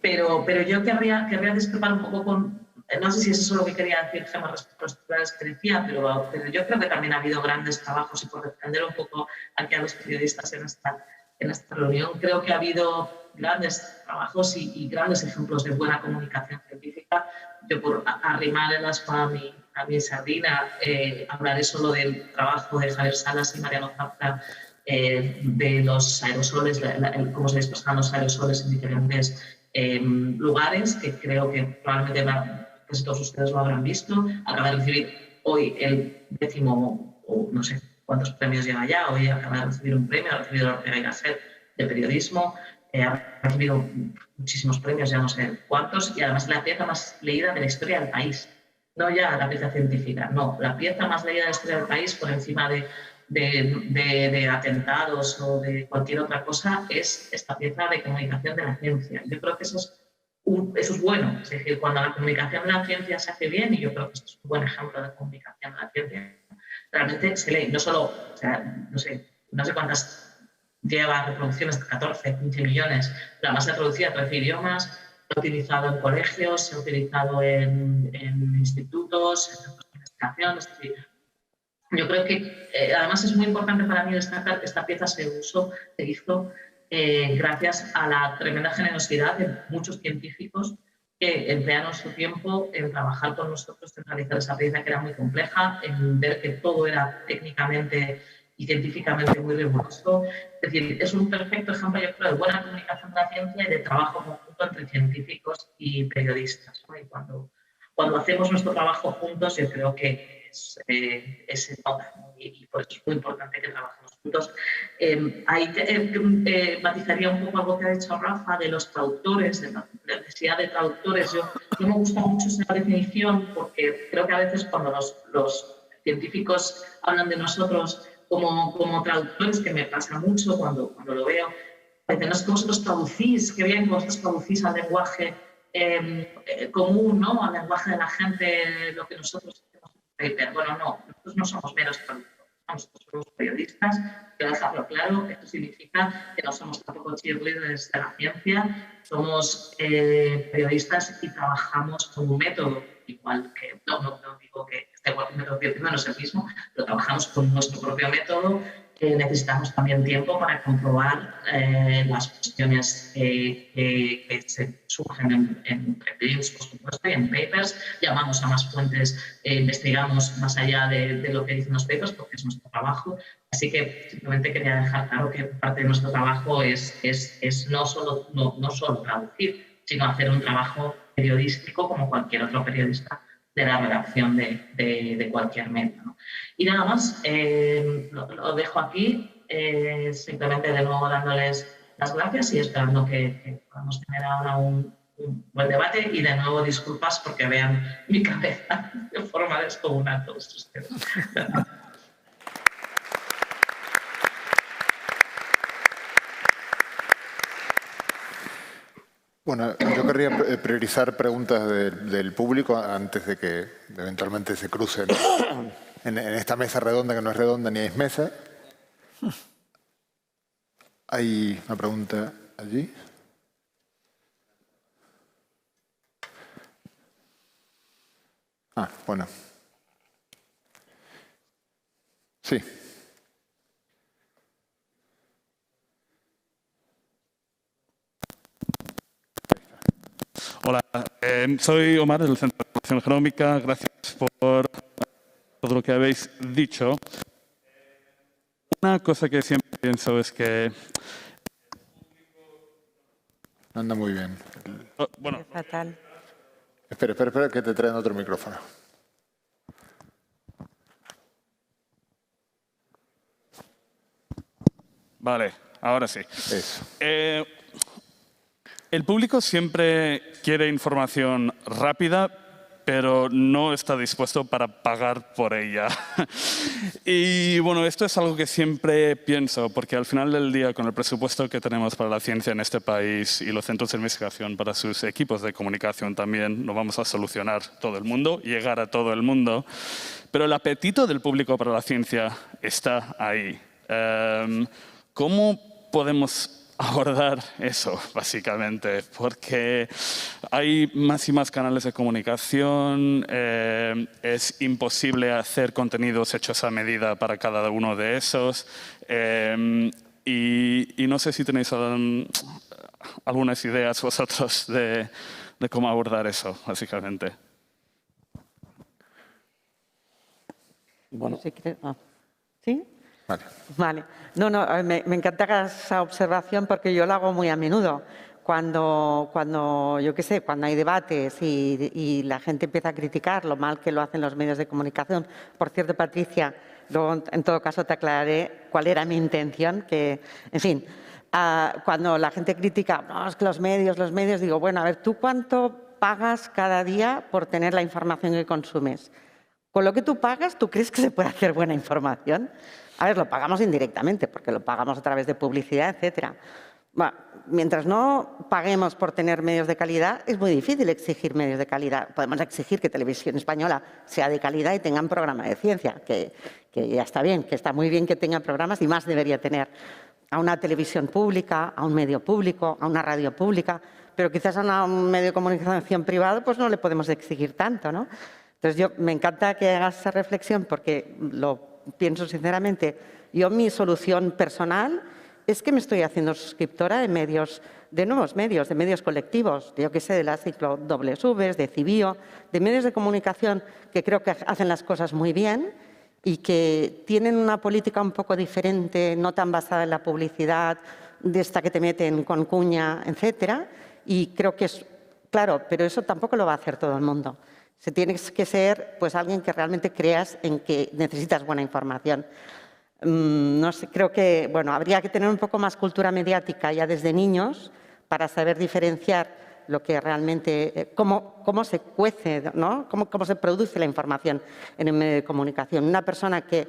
Pero yo querría discrepar un poco con... No sé si es eso lo que quería decir Gemma respecto a los titulares que decía, pero yo creo que también ha habido grandes trabajos, y por defender un poco aquí a los periodistas en esta reunión, creo que ha habido grandes trabajos y grandes ejemplos de buena comunicación científica. Yo, por arrimar el aspa a mi sardina, hablaré solo del trabajo de Javier Salas y Mariano Zapta, de los aerosoles, cómo se desplazan los aerosoles en diferentes lugares, que creo que probablemente casi todos ustedes lo habrán visto. Acaba de recibir hoy el 10º, o no sé cuántos premios lleva ya, hoy acaba de recibir un premio, ha recibido el Ortega y Gasset de periodismo, ha recibido muchísimos premios, ya no sé cuántos, y además la pieza más leída de la historia del país. No ya la pieza científica, no, la pieza más leída de la historia del país por encima de atentados o de cualquier otra cosa es esta pieza de comunicación de la ciencia. Yo creo que eso es bueno. Es decir, cuando la comunicación de la ciencia se hace bien, y yo creo que esto es un buen ejemplo de comunicación de la ciencia, realmente se lee, no solo, o sea, no sé cuántas lleva reproducciones, 14, 15 millones, pero además se ha traducido a 13 idiomas, se ha utilizado en colegios, se ha utilizado en institutos, en centros de investigación, es decir, yo creo que además es muy importante para mí destacar que esta pieza se hizo gracias a la tremenda generosidad de muchos científicos que emplearon su tiempo en trabajar con nosotros, en realizar esa pieza que era muy compleja, en ver que todo era técnicamente y científicamente muy riguroso. Es decir, es un perfecto ejemplo, yo creo, de buena comunicación de la ciencia y de trabajo conjunto entre científicos y periodistas, ¿no? Y cuando hacemos nuestro trabajo juntos, yo creo que se nota, ¿no? Y por eso es muy importante que trabajemos juntos. Matizaría un poco algo que ha dicho Rafa de los traductores, de la necesidad de traductores. Yo me gusta mucho esa definición porque creo que a veces cuando los científicos hablan de nosotros como traductores, que me pasa mucho cuando lo veo, dicen, no es que vosotros traducís, qué bien que vosotros traducís al lenguaje común, ¿no? Al lenguaje de la gente, lo que nosotros hacemos. Bueno, no, nosotros no somos meros traductores, nosotros somos periodistas, quiero dejarlo claro. Esto significa que no somos tampoco cheerleaders de la ciencia, somos periodistas y trabajamos con un método, igual que, no digo que este método científico no es el mismo, pero trabajamos con nuestro propio método. Necesitamos también tiempo para comprobar las cuestiones que se surgen en preprints, por supuesto, y en papers. Llamamos a más fuentes, investigamos más allá de lo que dicen los papers, porque es nuestro trabajo. Así que simplemente quería dejar claro que parte de nuestro trabajo es no solo traducir, sino hacer un trabajo periodístico como cualquier otro periodista de la redacción de cualquier medio, ¿no? Y nada más, lo dejo aquí, simplemente de nuevo dándoles las gracias y esperando que podamos tener ahora un buen debate, y de nuevo disculpas porque vean mi cabeza de forma descomunal todos ustedes. Bueno, yo querría priorizar preguntas del público antes de que eventualmente se crucen en esta mesa redonda, que no es redonda ni es mesa. Hay una pregunta allí. Bueno. Sí. Hola, soy Omar del Centro de Información Genómica. Gracias por todo lo que habéis dicho. Una cosa que siempre pienso es que... No anda muy bien. Bueno, Es fatal. Espera, que te traen otro micrófono. vale, ahora sí. Eso. El público siempre quiere información rápida, pero no está dispuesto para pagar por ella. Y bueno, esto es algo que siempre pienso, porque al final del día, con el presupuesto que tenemos para la ciencia en este país y los centros de investigación para sus equipos de comunicación también, no vamos a solucionar todo el mundo, llegar a todo el mundo, pero el apetito del público para la ciencia está ahí. ¿Cómo podemos abordar eso, básicamente? Porque hay más y más canales de comunicación, es imposible hacer contenidos hechos a medida para cada uno de esos, y no sé si tenéis algunas ideas vosotros de cómo abordar eso, básicamente. Bueno, ¿Sí? Vale. Vale. No, me encanta esa observación porque yo la hago muy a menudo. Cuando yo qué sé, cuando hay debates y la gente empieza a criticar lo mal que lo hacen los medios de comunicación. Por cierto, Patricia, luego en todo caso te aclararé cuál era mi intención, que, en fin, cuando la gente critica, no, es que los medios, digo, bueno, a ver, ¿tú cuánto pagas cada día por tener la información que consumes? Con lo que tú pagas, ¿tú crees que se puede hacer buena información? A ver, lo pagamos indirectamente, porque lo pagamos a través de publicidad, etcétera. Bueno, mientras no paguemos por tener medios de calidad, es muy difícil exigir medios de calidad. Podemos exigir que Televisión Española sea de calidad y tengan programa de ciencia, que ya está bien, que está muy bien que tengan programas y más debería tener a una televisión pública, a un medio público, a una radio pública, pero quizás a un medio de comunicación privado pues no le podemos exigir tanto, ¿no? Entonces, me encanta que hagas esa reflexión porque lo pienso sinceramente. Yo, mi solución personal es que me estoy haciendo suscriptora de medios, de nuevos medios, de medios colectivos, yo qué sé, de las ciclo WS, de Cibio, de medios de comunicación que creo que hacen las cosas muy bien y que tienen una política un poco diferente, no tan basada en la publicidad, de esta que te meten con cuña, etcétera. Y creo que es claro, pero eso tampoco lo va a hacer todo el mundo. Se tiene que ser pues alguien que realmente creas en que necesitas buena información. No sé, creo que habría que tener un poco más cultura mediática ya desde niños para saber diferenciar lo que realmente, cómo se cuece, ¿no? Cómo se produce la información en el medio de comunicación. Una persona que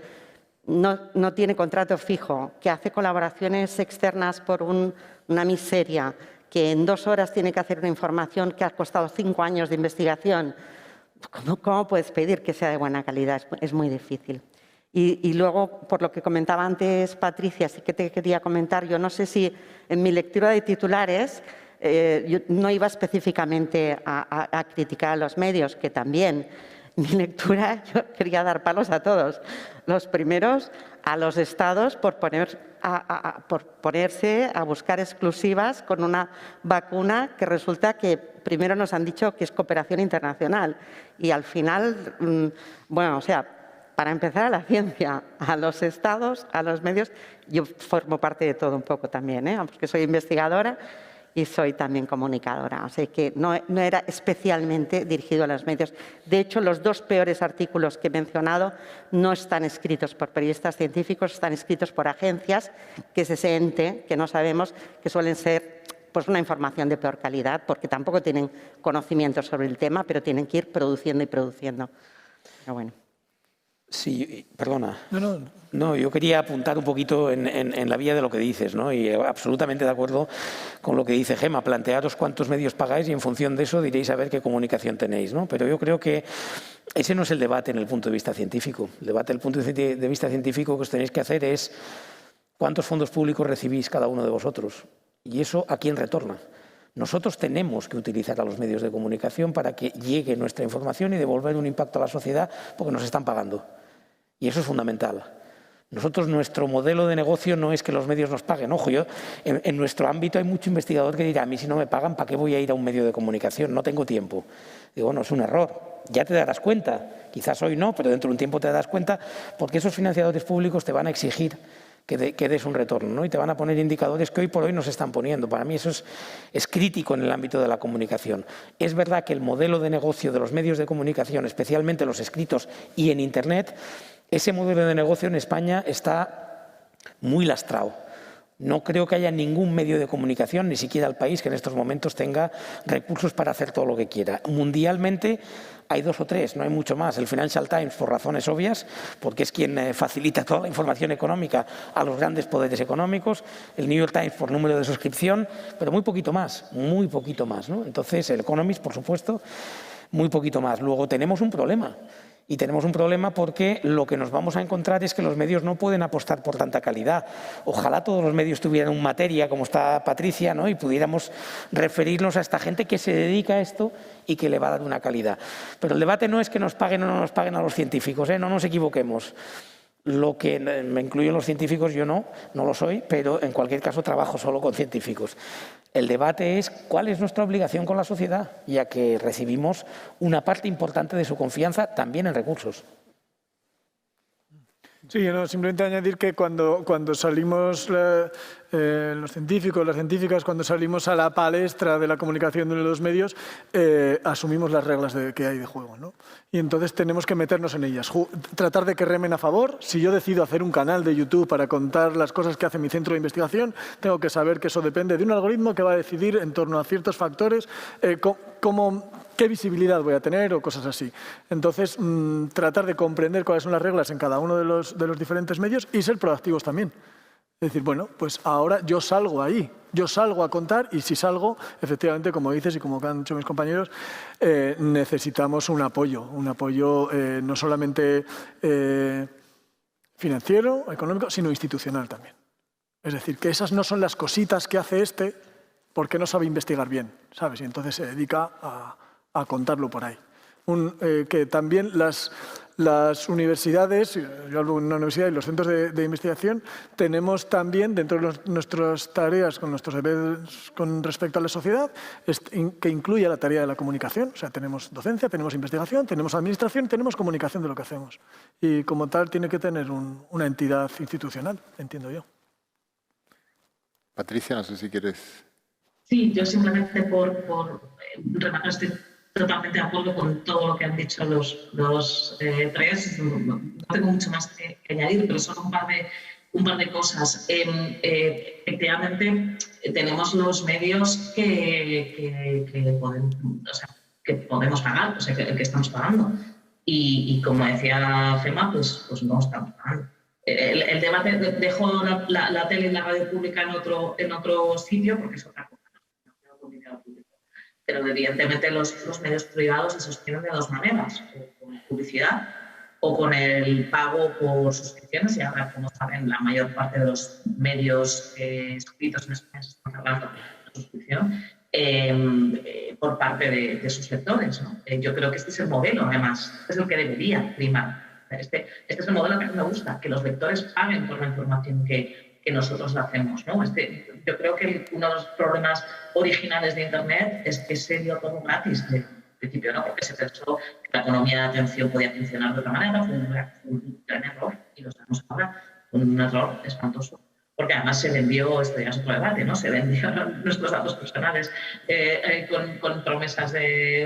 no tiene contrato fijo, que hace colaboraciones externas por una miseria, que en 2 horas tiene que hacer una información que ha costado 5 años de investigación. ¿Cómo puedes pedir que sea de buena calidad? Es muy difícil. Y luego, por lo que comentaba antes Patricia, sí que te quería comentar, yo no sé si en mi lectura de titulares yo no iba específicamente a criticar a los medios, que también. Mi lectura, yo quería dar palos a todos. Los primeros, a los estados por ponerse a buscar exclusivas con una vacuna que resulta que primero nos han dicho que es cooperación internacional y al final, para empezar a la ciencia, a los estados, a los medios, yo formo parte de todo un poco también, porque soy investigadora y soy también comunicadora. O sea que no era especialmente dirigido a los medios. De hecho, los 2 peores artículos que he mencionado no están escritos por periodistas científicos, están escritos por agencias, que es ese ente que no sabemos, que suelen ser pues una información de peor calidad, porque tampoco tienen conocimiento sobre el tema, pero tienen que ir produciendo y produciendo. Pero bueno. Sí, perdona. No, yo quería apuntar un poquito en la vía de lo que dices, ¿no? Y absolutamente de acuerdo con lo que dice Gemma. Plantearos cuántos medios pagáis y en función de eso diréis a ver qué comunicación tenéis, ¿no? Pero yo creo que ese no es el debate en el punto de vista científico. El debate en el punto de vista científico que os tenéis que hacer es cuántos fondos públicos recibís cada uno de vosotros y eso a quién retorna. Nosotros tenemos que utilizar a los medios de comunicación para que llegue nuestra información y devolver un impacto a la sociedad porque nos están pagando. Y eso es fundamental. Nosotros, nuestro modelo de negocio no es que los medios nos paguen. Ojo, yo en nuestro ámbito hay mucho investigador que dirá, a mí si no me pagan, ¿para qué voy a ir a un medio de comunicación? No tengo tiempo. Digo, bueno, es un error. Ya te darás cuenta. Quizás hoy no, pero dentro de un tiempo te darás cuenta, porque esos financiadores públicos te van a exigir que des un retorno, ¿no? Y te van a poner indicadores que hoy por hoy no se están poniendo. Para mí eso es crítico en el ámbito de la comunicación. Es verdad que el modelo de negocio de los medios de comunicación, especialmente los escritos y en Internet, ese modelo de negocio en España está muy lastrado. No creo que haya ningún medio de comunicación, ni siquiera el país, que en estos momentos tenga recursos para hacer todo lo que quiera. Mundialmente hay 2 o 3, no hay mucho más. El Financial Times, por razones obvias, porque es quien facilita toda la información económica a los grandes poderes económicos. El New York Times por número de suscripción, pero muy poquito más, ¿no? Entonces, el Economist, por supuesto, muy poquito más. Luego tenemos un problema. Y tenemos un problema porque lo que nos vamos a encontrar es que los medios no pueden apostar por tanta calidad. Ojalá todos los medios tuvieran una materia, como está Patricia, ¿no? Y pudiéramos referirnos a esta gente que se dedica a esto y que le va a dar una calidad. Pero el debate no es que nos paguen o no nos paguen a los científicos, ¿eh? No nos equivoquemos. Lo que me incluyen los científicos, yo no lo soy, pero en cualquier caso trabajo solo con científicos. El debate es cuál es nuestra obligación con la sociedad, ya que recibimos una parte importante de su confianza también en recursos. Sí, no, simplemente añadir que cuando salimos, los científicos, las científicas, cuando salimos a la palestra de la comunicación de los medios, asumimos las reglas que hay de juego, ¿no? Y entonces tenemos que meternos en ellas, tratar de que remen a favor. Si yo decido hacer un canal de YouTube para contar las cosas que hace mi centro de investigación, tengo que saber que eso depende de un algoritmo que va a decidir en torno a ciertos factores qué visibilidad voy a tener o cosas así. Entonces, tratar de comprender cuáles son las reglas en cada uno de los diferentes medios y ser proactivos también. Es decir, bueno, pues ahora yo salgo ahí, yo salgo a contar y si salgo, efectivamente, como dices y como han dicho mis compañeros, necesitamos un apoyo no solamente financiero, económico, sino institucional también. Es decir, que esas no son las cositas que hace porque no sabe investigar bien, ¿sabes? Y entonces se dedica a contarlo por ahí. Que también las universidades, yo hablo de una universidad y los centros de investigación, tenemos también dentro de nuestras tareas, con nuestros deberes con respecto a la sociedad, que incluye la tarea de la comunicación. O sea, tenemos docencia, tenemos investigación, tenemos administración, tenemos comunicación de lo que hacemos. Y como tal tiene que tener una entidad institucional, entiendo yo. Patricia, no sé si quieres... Sí, yo simplemente por remarcar, estoy totalmente de acuerdo con todo lo que han dicho los tres. No tengo mucho más que añadir, pero solo un par de cosas. Efectivamente, tenemos los medios que podemos pagar, o sea, que estamos pagando. Y como decía Gemma, pues no estamos pagando. El debate, dejo la tele y la radio pública en otro sitio porque es otra cosa. Pero evidentemente los medios privados se sostienen de 2 maneras, o con publicidad o con el pago por suscripciones. Y ahora, como saben, la mayor parte de los medios escritos en España se están hablando de suscripción por parte de sus lectores, ¿no? Yo creo que este es el modelo, además, es el que debería primar. Este es el modelo que a mí me gusta, que los lectores paguen por la información que nosotros hacemos, ¿no? Yo creo que uno de los problemas originales de Internet es que se dio todo gratis de principio, ¿no? Porque se pensó que la economía de atención podía funcionar de otra manera. Fue un gran error, y lo sabemos ahora, un error espantoso. Porque además se vendió, esto ya es otro debate, ¿no? Se vendieron nuestros datos personales con promesas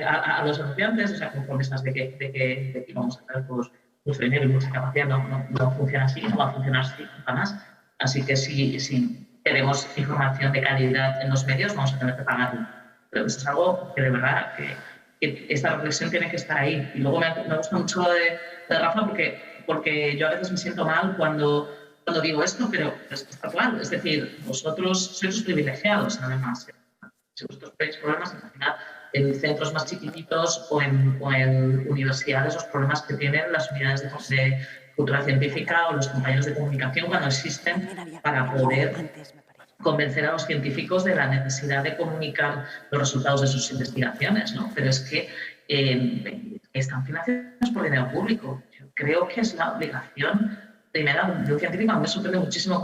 a los anunciantes, o sea, con promesas de que íbamos a tener mucho dinero y mucha capacidad. No funciona así, no va a funcionar así, nunca más. Así que si queremos información de calidad en los medios, vamos a tener que pagarlo. Pero eso es algo que de verdad, que esta reflexión tiene que estar ahí. Y luego me gusta mucho de Rafa porque yo a veces me siento mal cuando digo esto, pero está claro. Es decir, vosotros sois los privilegiados, además. Si vosotros tenéis problemas, imaginad en centros más chiquititos o en universidades los problemas que tienen las unidades de cultura científica o los compañeros de comunicación cuando existen para poder convencer a los científicos de la necesidad de comunicar los resultados de sus investigaciones, ¿no? Pero es que están financiados por dinero público. Yo creo que es la obligación primera, de un científico, me sorprende muchísimo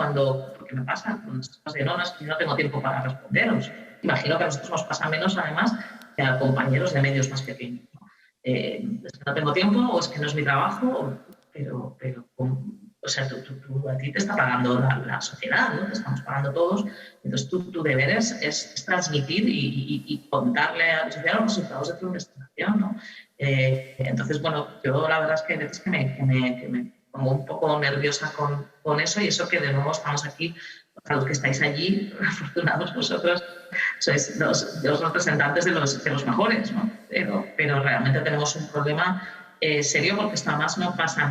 porque me pasa con estas cosas de no, es que no tengo tiempo para responderos. Imagino que a nosotros nos pasa menos, además, que a compañeros de medios más pequeños. Es que no tengo tiempo, o es que no es mi trabajo, pero o sea, a ti te está pagando la sociedad, ¿no? Te estamos pagando todos. Entonces, tu deber es transmitir y contarle a la sociedad los resultados de tu investigación, ¿no? Entonces, bueno, yo la verdad es que a veces que me pongo un poco nerviosa con eso, y eso que de nuevo estamos aquí, para los que estáis allí, afortunados vosotros, sois los representantes de los mejores, ¿no? Pero realmente tenemos un problema serio, porque esto además no nos pasa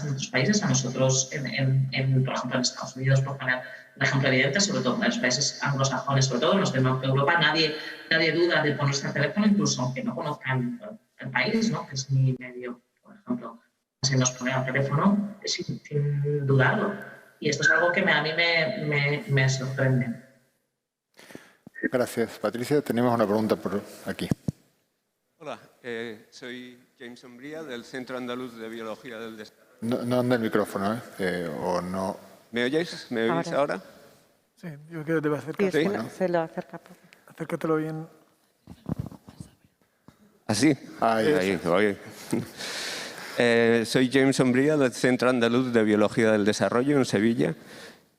en otros países. A nosotros, por ejemplo, en Estados Unidos, por poner un ejemplo evidente, sobre todo en los países anglosajones, sobre todo en los de Norte de Europa, nadie duda de ponerse al teléfono, incluso aunque no conozcan el país, ¿no? Que es mi medio, por ejemplo. Si nos pone al teléfono sin dudarlo. Y esto es algo que a mí me sorprende. Gracias, Patricia. Tenemos una pregunta por aquí. Hola, soy James Umbría, del Centro Andaluz de Biología del Desarrollo. No anda el micrófono, o no. ¿Me oyéis? ¿Me oís ahora? Sí, yo creo que debe acercar. Sí, se lo acerca poco. Acércatelo bien. ¿Así? Ahí, oye. Soy James Umbría, del Centro Andaluz de Biología del Desarrollo, en Sevilla.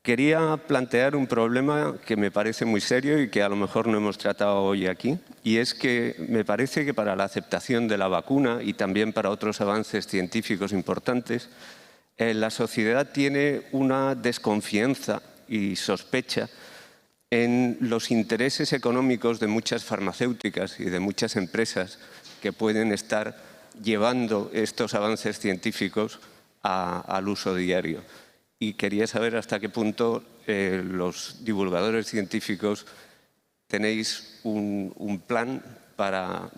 Quería plantear un problema que me parece muy serio y que a lo mejor no hemos tratado hoy aquí, y es que me parece que para la aceptación de la vacuna y también para otros avances científicos importantes, la sociedad tiene una desconfianza y sospecha en los intereses económicos de muchas farmacéuticas y de muchas empresas que pueden estar llevando estos avances científicos al uso diario. Y quería saber hasta qué punto los divulgadores científicos tenéis un plan para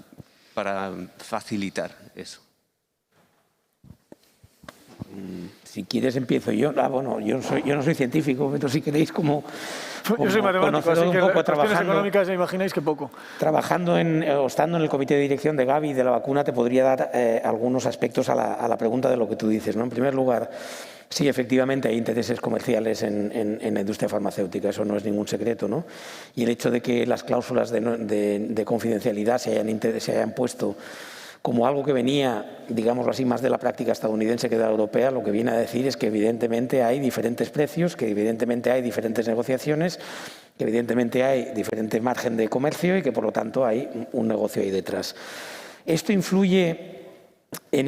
facilitar eso. Si quieres empiezo yo. Bueno, yo no soy científico, pero si queréis como yo soy matemático, así que cuestiones económicas imagináis que poco. Trabajando o estando en el comité de dirección de Gavi de la vacuna, te podría dar algunos aspectos a la pregunta de lo que tú dices, ¿no? En primer lugar, sí, efectivamente hay intereses comerciales en la industria farmacéutica, eso no es ningún secreto, ¿no? Y el hecho de que las cláusulas de confidencialidad se hayan puesto como algo que venía, digámoslo así, más de la práctica estadounidense que de la europea, lo que viene a decir es que evidentemente hay diferentes precios, que evidentemente hay diferentes negociaciones, que evidentemente hay diferente margen de comercio y que por lo tanto hay un negocio ahí detrás. Esto influye en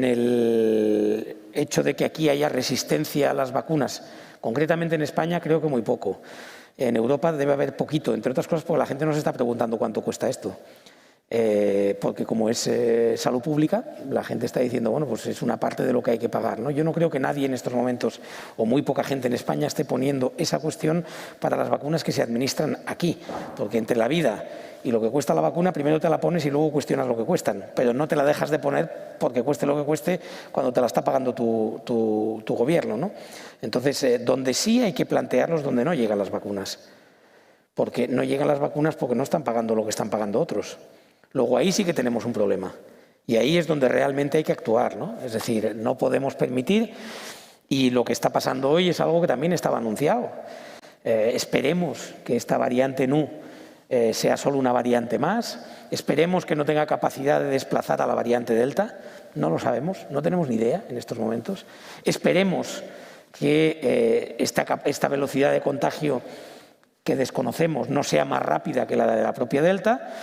el hecho de que aquí haya resistencia a las vacunas. Concretamente en España creo que muy poco. En Europa debe haber poquito, entre otras cosas porque la gente nos está preguntando cuánto cuesta esto. Porque como es salud pública, la gente está diciendo, bueno, pues es una parte de lo que hay que pagar, ¿no? Yo no creo que nadie en estos momentos, o muy poca gente en España, esté poniendo esa cuestión para las vacunas que se administran aquí, porque entre la vida y lo que cuesta la vacuna, primero te la pones y luego cuestionas lo que cuestan, pero no te la dejas de poner porque cueste lo que cueste cuando te la está pagando tu gobierno, ¿no? Entonces, donde sí hay que plantearlos, donde no llegan las vacunas, porque no llegan las vacunas porque no están pagando lo que están pagando otros. Luego ahí sí que tenemos un problema y ahí es donde realmente hay que actuar, ¿no? Es decir, no podemos permitir, y lo que está pasando hoy es algo que también estaba anunciado. Esperemos que esta variante Nu sea solo una variante más, esperemos que no tenga capacidad de desplazar a la variante Delta, no lo sabemos, no tenemos ni idea en estos momentos. Esperemos que esta velocidad de contagio que desconocemos no sea más rápida que la de la propia Delta.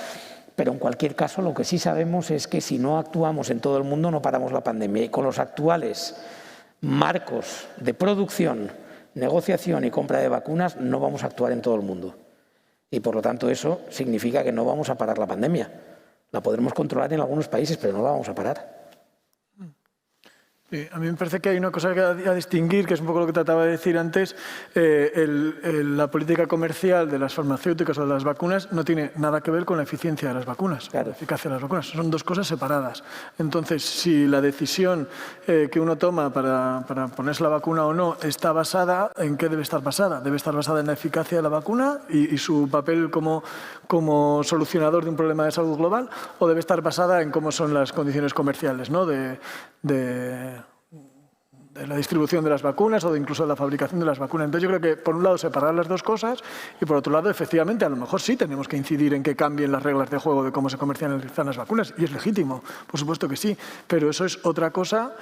Pero en cualquier caso lo que sí sabemos es que si no actuamos en todo el mundo no paramos la pandemia, y con los actuales marcos de producción, negociación y compra de vacunas no vamos a actuar en todo el mundo. Y por lo tanto eso significa que no vamos a parar la pandemia. La podremos controlar en algunos países, pero no la vamos a parar. A mí me parece que hay una cosa a distinguir, que es un poco lo que trataba de decir antes. La política comercial de las farmacéuticas o de las vacunas no tiene nada que ver con la eficiencia de las vacunas, claro, la eficacia de las vacunas. Son dos cosas separadas. Entonces, si la decisión que uno toma para ponerse la vacuna o no está basada, ¿en qué debe estar basada? Debe estar basada en la eficacia de la vacuna y su papel como solucionador de un problema de salud global, o debe estar basada en cómo son las condiciones comerciales, ¿no? la distribución de las vacunas o de incluso de la fabricación de las vacunas. Entonces yo creo que, por un lado, separar las dos cosas y, por otro lado, efectivamente, a lo mejor sí tenemos que incidir en que cambien las reglas de juego de cómo se comercializan las vacunas, y es legítimo, por supuesto que sí, pero eso es otra cosa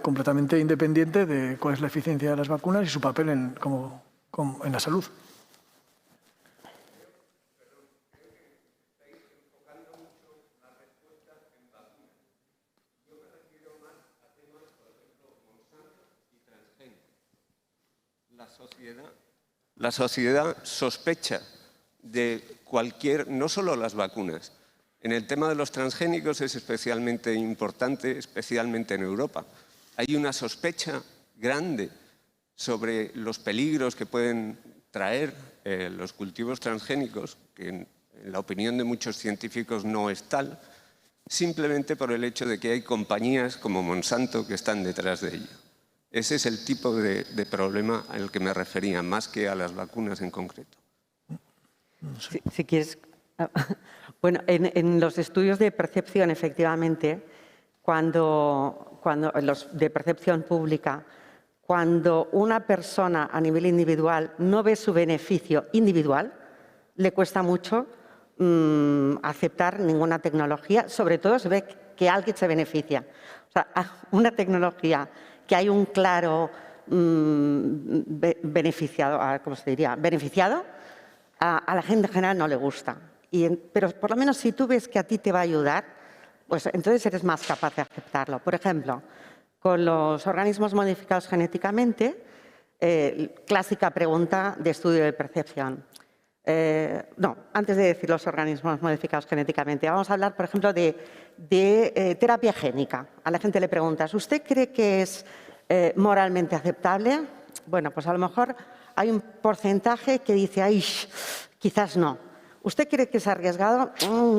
completamente independiente de cuál es la eficiencia de las vacunas y su papel en la salud. La sociedad sospecha de no solo las vacunas. En el tema de los transgénicos es especialmente importante, especialmente en Europa. Hay una sospecha grande sobre los peligros que pueden traer los cultivos transgénicos, que en la opinión de muchos científicos no es tal, simplemente por el hecho de que hay compañías como Monsanto que están detrás de ello. Ese es el tipo de problema al que me refería, más que a las vacunas en concreto. Si quieres... Bueno, en los estudios de percepción, efectivamente, cuando los de percepción pública, cuando una persona a nivel individual no ve su beneficio individual, le cuesta mucho aceptar ninguna tecnología, sobre todo si ve que alguien se beneficia. O sea, una tecnología que hay un claro beneficiado, ¿cómo se diría? Beneficiado, a la gente en general no le gusta. Pero por lo menos si tú ves que a ti te va a ayudar, pues entonces eres más capaz de aceptarlo. Por ejemplo, con los organismos modificados genéticamente, clásica pregunta de estudio de percepción. No, antes de decir los organismos modificados genéticamente, vamos a hablar, por ejemplo, de terapia génica. A la gente le preguntas, ¿usted cree que es moralmente aceptable? Bueno, pues a lo mejor hay un porcentaje que dice, ay, quizás no. ¿Usted cree que es arriesgado?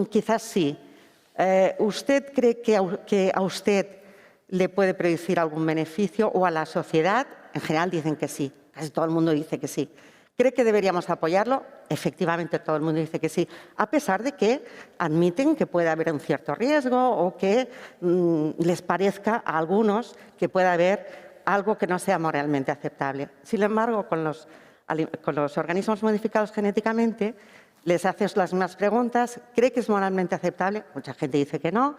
Quizás sí. ¿Usted cree que a usted le puede producir algún beneficio o a la sociedad? En general dicen que sí, casi todo el mundo dice que sí. ¿Cree que deberíamos apoyarlo? Efectivamente, todo el mundo dice que sí, a pesar de que admiten que puede haber un cierto riesgo o que les parezca a algunos que pueda haber algo que no sea moralmente aceptable. Sin embargo, con los organismos modificados genéticamente, les haces las mismas preguntas. ¿Cree que es moralmente aceptable? Mucha gente dice que no.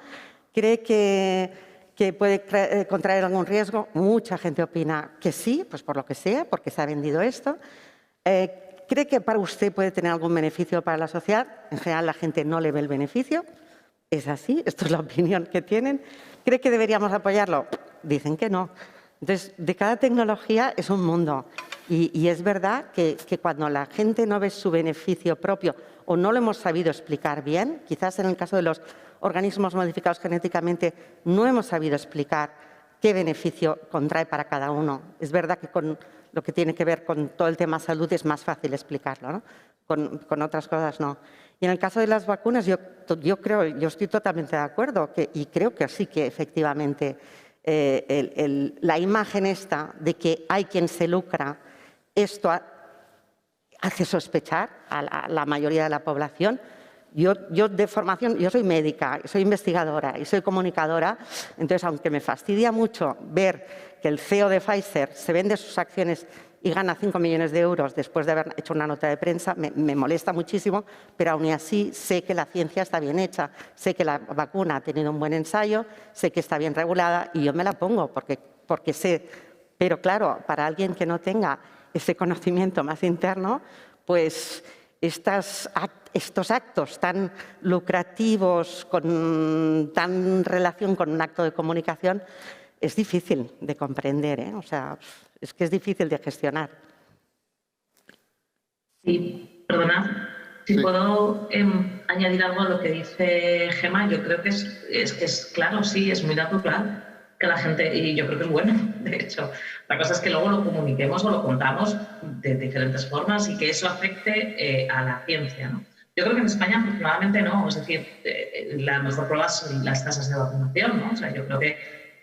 ¿Cree que puede contraer algún riesgo? Mucha gente opina que sí, pues por lo que sea, porque se ha vendido esto. ¿Cree que para usted puede tener algún beneficio para la sociedad? En general la gente no le ve el beneficio. Es así, esto es la opinión que tienen. ¿Cree que deberíamos apoyarlo? Dicen que no. Entonces, de cada tecnología es un mundo. Y es verdad que cuando la gente no ve su beneficio propio o no lo hemos sabido explicar bien, quizás en el caso de los organismos modificados genéticamente no hemos sabido explicar qué beneficio contrae para cada uno. Es verdad que con lo que tiene que ver con todo el tema salud es más fácil explicarlo, ¿no? Con otras cosas no. Y en el caso de las vacunas, yo estoy totalmente de acuerdo y creo que sí que efectivamente la imagen esta de que hay quien se lucra, esto hace sospechar a la mayoría de la población. Yo de formación, yo soy médica, soy investigadora y soy comunicadora, entonces aunque me fastidia mucho ver que el CEO de Pfizer se vende sus acciones y gana 5 millones de euros después de haber hecho una nota de prensa, me molesta muchísimo, pero aún así sé que la ciencia está bien hecha, sé que la vacuna ha tenido un buen ensayo, sé que está bien regulada y yo me la pongo porque sé. Pero claro, para alguien que no tenga ese conocimiento más interno, pues estos actos tan lucrativos, con tan relación con un acto de comunicación, es difícil de comprender, ¿eh? O sea, es que es difícil de gestionar. Sí, perdona, si puedo añadir algo a lo que dice Gemma, yo creo que es claro, sí, es muy natural que la gente, y yo creo que es bueno, de hecho, la cosa es que luego lo comuniquemos o lo contamos de diferentes formas y que eso afecte a la ciencia, ¿no? Yo creo que en España afortunadamente no, es decir, la mejor prueba son las tasas de vacunación, ¿no? O sea, yo creo que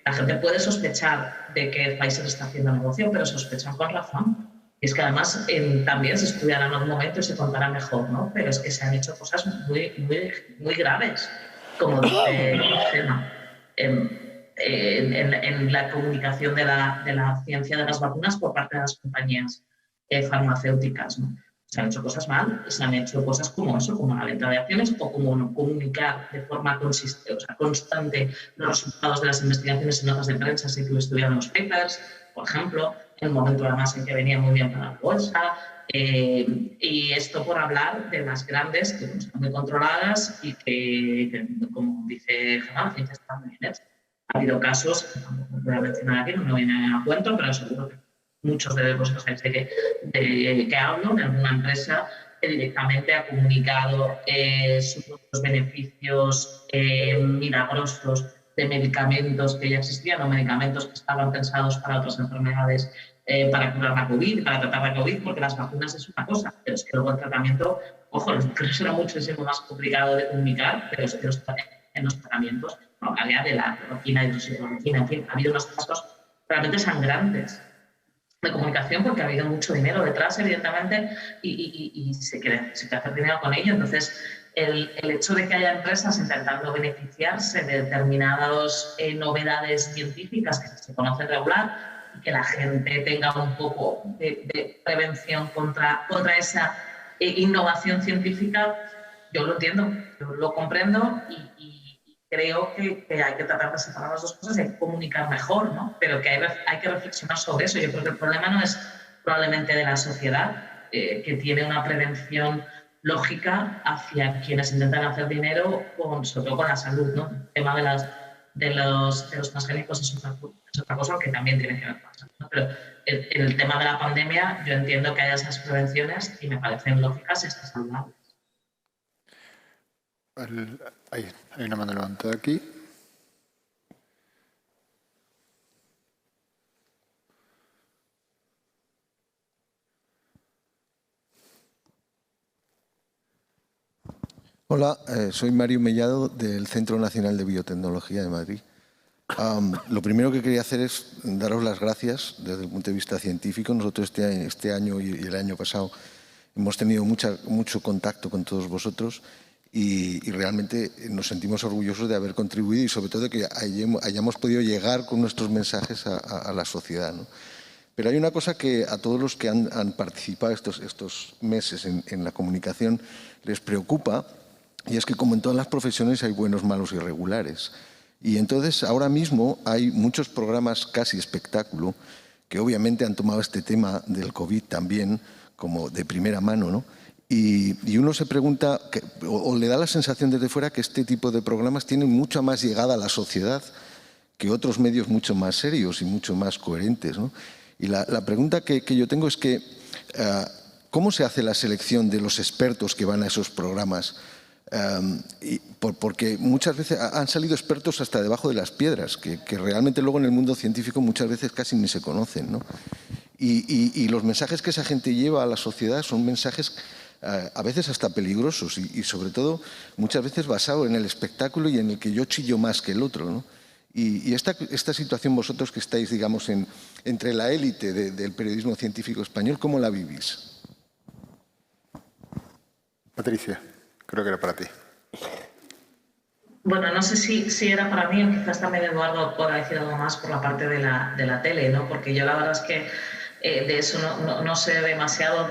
la gente puede sospechar de que Pfizer está haciendo negocio, pero sospechan con razón. Y es que además también se estudiará en algún momento y se contará mejor, ¿no? Pero es que se han hecho cosas muy, muy, muy graves, como dice Gemma. en la comunicación de la ciencia de las vacunas por parte de las compañías farmacéuticas, ¿no? Se han hecho cosas mal, se han hecho cosas como eso, como la venta de acciones o como no comunicar de forma constante los resultados de las investigaciones en notas de prensa, si tú estudias los papers, por ejemplo, en el momento además en que venía muy bien para la bolsa. Y esto por hablar de las grandes que están muy controladas y que como dice Gemma, están muy bien hechas. Ha habido casos, que tampoco voy a mencionar aquí, no me viene a cuento, pero seguro que muchos de vosotros sabéis de que hablo, de alguna empresa que directamente ha comunicado sus beneficios milagrosos de medicamentos que ya existían o medicamentos que estaban pensados para otras enfermedades, para curar la COVID, para tratar la COVID, porque las vacunas es una cosa, pero es que luego el tratamiento, ojo, los vacunas era muchísimo más complicado de comunicar, pero es que en los tratamientos, no, había de la cloroquina, hidroxicloroquina, en fin, ha habido unos casos realmente sangrantes de comunicación porque ha habido mucho dinero detrás, evidentemente, y se quiere hacer dinero con ello. Entonces, el hecho de que haya empresas intentando beneficiarse de determinadas novedades científicas que se conocen regular y que la gente tenga un poco de prevención contra esa innovación científica, yo lo entiendo, yo lo comprendo y creo que hay que tratar de separar las dos cosas y hay que comunicar mejor, ¿no? Pero que hay que reflexionar sobre eso. Yo creo que el problema no es probablemente de la sociedad, que tiene una prevención lógica hacia quienes intentan hacer dinero, sobre todo con la salud, ¿no? El tema de los transgénicos es otra cosa que también tiene que ver con eso, ¿no? Pero el tema de la pandemia, yo entiendo que haya esas prevenciones y me parecen lógicas y hasta saludables. Hay una mano levantada aquí. Hola, soy Mario Mellado del Centro Nacional de Biotecnología de Madrid. Lo primero que quería hacer es daros las gracias desde el punto de vista científico. Nosotros este año y el año pasado hemos tenido mucho contacto con todos vosotros y realmente nos sentimos orgullosos de haber contribuido y sobre todo de que hayamos podido llegar con nuestros mensajes a la sociedad, ¿no? Pero hay una cosa que a todos los que han participado estos meses en la comunicación les preocupa, y es que como en todas las profesiones hay buenos, malos y regulares. Y entonces ahora mismo hay muchos programas casi espectáculo que obviamente han tomado este tema del COVID también como de primera mano, ¿no? Y uno se pregunta, o le da la sensación desde fuera que este tipo de programas tienen mucha más llegada a la sociedad que otros medios mucho más serios y mucho más coherentes, ¿no? Y la pregunta que yo tengo es que ¿cómo se hace la selección de los expertos que van a esos programas? Porque muchas veces han salido expertos hasta debajo de las piedras, que realmente luego en el mundo científico muchas veces casi ni se conocen, ¿no? Y los mensajes que esa gente lleva a la sociedad son mensajes a veces hasta peligrosos y sobre todo muchas veces basados en el espectáculo y en el que yo chillo más que el otro, ¿no? Y esta situación vosotros que estáis, digamos, entre la élite del periodismo científico español, ¿cómo la vivís? Patricia, creo que era para ti. Bueno, no sé si era para mí o quizás también Eduardo pueda decir algo más por la parte de la tele, ¿no? Porque yo la verdad es que de eso no sé demasiado.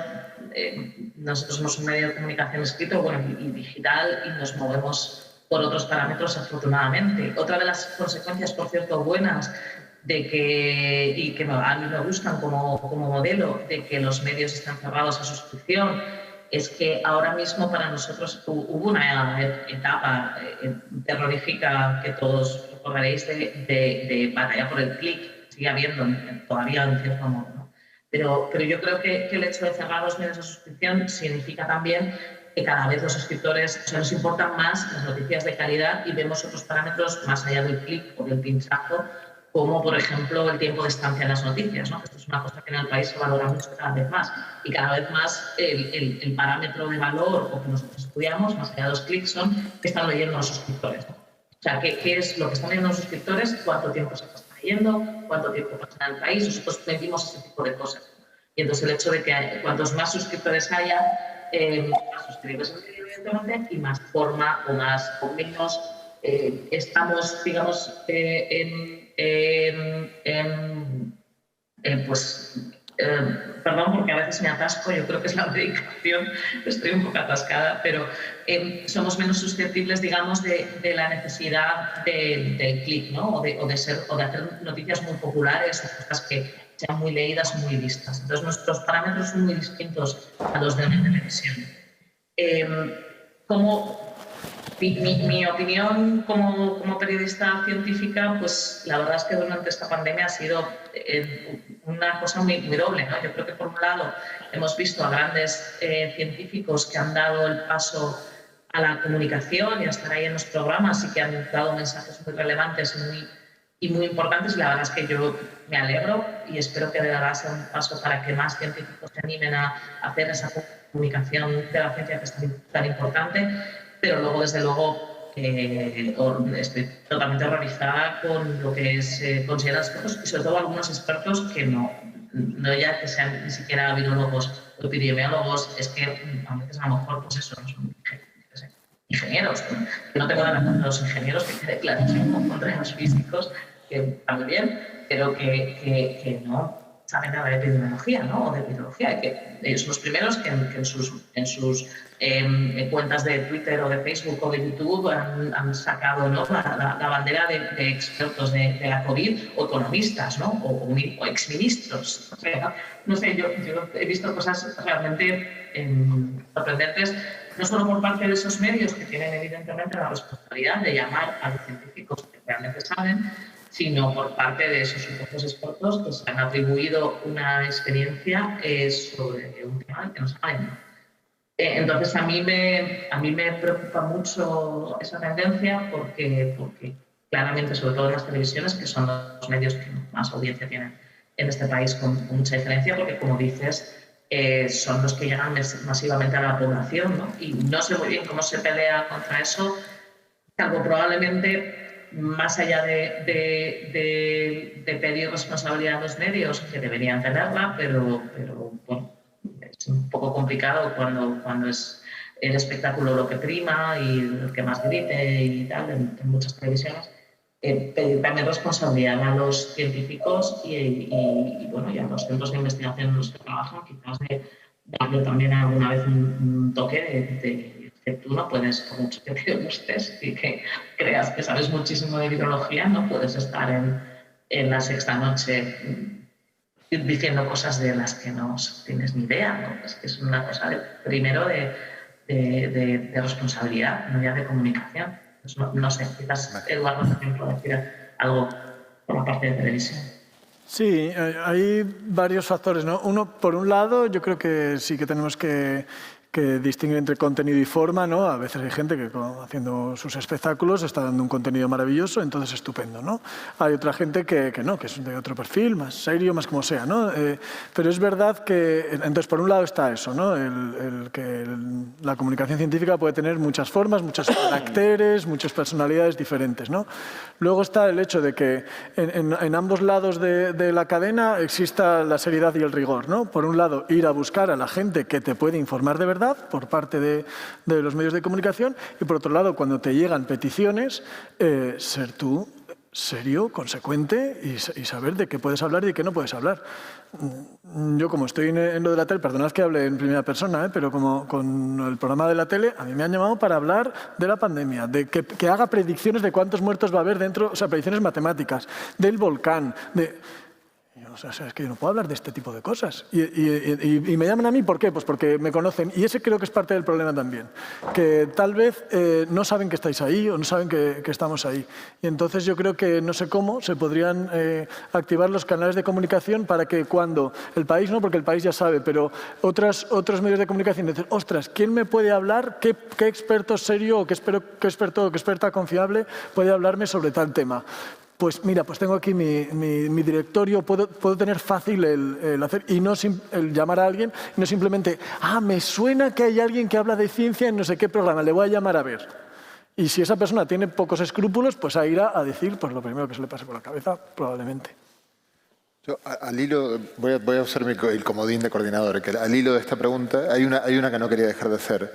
Nosotros somos un medio de comunicación escrito y digital y nos movemos por otros parámetros afortunadamente. Otra de las consecuencias, por cierto, buenas y que a mí me gustan como modelo de que los medios están cerrados a suscripción es que ahora mismo para nosotros hubo una etapa terrorífica que todos recordaréis de batalla por el clic, sigue habiendo todavía en cierto modo, ¿no? Pero yo creo que el hecho de cerrar los medios de suscripción significa también que cada vez los suscriptores, o sea, nos importan más las noticias de calidad y vemos otros parámetros más allá del clic o del pinchazo, como por ejemplo el tiempo de estancia en las noticias, ¿no? Esto es una cosa que en el país se valora mucho cada vez más y cada vez más el parámetro de valor o que nosotros estudiamos, más allá de los clics, son que están leyendo los suscriptores, ¿no? O sea, ¿qué es lo que están leyendo los suscriptores? ¿Cuánto tiempo se está leyendo? ¿Cuánto tiempo pasa en el país? Nosotros medimos ese tipo de cosas. Y entonces el hecho de que cuantos más suscriptores haya, más suscriptores evidentemente y más forma o menos estamos, digamos, perdón porque a veces me atasco, yo creo que es la medicación, estoy un poco atascada, pero somos menos susceptibles, digamos, de la necesidad del clic, ¿no? o de hacer noticias muy populares, cosas que sean muy leídas, muy vistas. Entonces, nuestros parámetros son muy distintos a los de una televisión. Mi opinión como periodista científica, pues la verdad es que durante esta pandemia ha sido una cosa muy doble, ¿no? Yo creo que por un lado hemos visto a grandes científicos que han dado el paso a la comunicación y a estar ahí en los programas y que han dado mensajes muy relevantes y muy importantes. La verdad es que yo me alegro y espero que de verdad sea un paso para que más científicos se animen a hacer esa comunicación de la ciencia que es tan importante. Pero luego, desde luego, estoy totalmente horrorizada con lo que es considerar expertos y sobre todo algunos expertos que no ya que sean ni siquiera virólogos o epidemiólogos, es que a veces a lo mejor pues eso, no son ingenieros. Yo no tengo nada contra los ingenieros, que quede clarísimo, contra los físicos, que están muy bien, pero que no saben nada de epidemiología, ¿no? O de virología, que ellos son los primeros que en sus cuentas de Twitter o de Facebook o de YouTube han sacado, ¿no? la bandera de expertos de la COVID o economistas, ¿no? o exministros. O sea, no sé, yo he visto cosas realmente sorprendentes, no solo por parte de esos medios que tienen evidentemente la responsabilidad de llamar a los científicos que realmente saben, sino por parte de esos supuestos expertos que se han atribuido una experiencia sobre un tema que no saben. Entonces, a mí me preocupa mucho esa tendencia porque claramente, sobre todo en las televisiones, que son los medios que más audiencia tienen en este país con mucha diferencia, porque, como dices, son los que llegan masivamente a la población, ¿no? Y no sé muy bien cómo se pelea contra eso, salvo probablemente más allá de pedir responsabilidad a los medios, que deberían tenerla, pero bueno, es un poco complicado cuando es el espectáculo lo que prima y el que más grite y tal en muchas televisiones. Pedir también responsabilidad a los científicos y bueno, y a los centros de investigación en los que trabajan, quizás de darle también alguna vez un toque de que tú no puedes, por mucho que te gustes y que creas que sabes muchísimo de virología, no puedes estar en la sexta noche diciendo cosas de las que no tienes ni idea, ¿no? Es que es una cosa primero de responsabilidad, no ya de comunicación. Pues no sé, quizás Eduardo también puede decir algo por la parte de televisión. Sí, hay varios factores, ¿no? Uno, por un lado, yo creo que sí que tenemos que distinguir entre contenido y forma, ¿no? A veces hay gente que haciendo sus espectáculos está dando un contenido maravilloso, entonces estupendo, ¿no? Hay otra gente que no, que es de otro perfil, más serio, más como sea, ¿no? Pero es verdad que, entonces por un lado está eso, ¿no? La comunicación científica puede tener muchas formas, muchos caracteres, muchas personalidades diferentes, ¿no? Luego está el hecho de que en ambos lados de la cadena exista la seriedad y el rigor, ¿no? Por un lado, ir a buscar a la gente que te puede informar de verdad por parte de los medios de comunicación y por otro lado, cuando te llegan peticiones, ser tú serio, consecuente y saber de qué puedes hablar y de qué no puedes hablar. Yo, como estoy en lo de la tele, perdonad que hable en primera persona, pero como con el programa de la tele, a mí me han llamado para hablar de la pandemia, de que haga predicciones de cuántos muertos va a haber dentro, o sea, predicciones matemáticas, del volcán, O sea, es que yo no puedo hablar de este tipo de cosas. Y me llaman a mí, ¿por qué? Pues porque me conocen. Y ese creo que es parte del problema también. Que tal vez no saben que estáis ahí o no saben que estamos ahí. Y entonces yo creo que no sé cómo se podrían activar los canales de comunicación para que cuando el país, no porque el país ya sabe, pero otros medios de comunicación dicen, ostras, ¿quién me puede hablar? ¿Qué experto serio o qué experto o qué experta confiable puede hablarme sobre tal tema? Pues mira, pues tengo aquí mi directorio, puedo tener fácil el hacer y no el llamar a alguien y no simplemente, me suena que hay alguien que habla de ciencia en no sé qué programa, le voy a llamar a ver. Y si esa persona tiene pocos escrúpulos, pues a ir a decir pues lo primero que se le pase por la cabeza, probablemente. Yo, al hilo, voy a usar el comodín de coordinador, que al hilo de esta pregunta hay una que no quería dejar de hacer.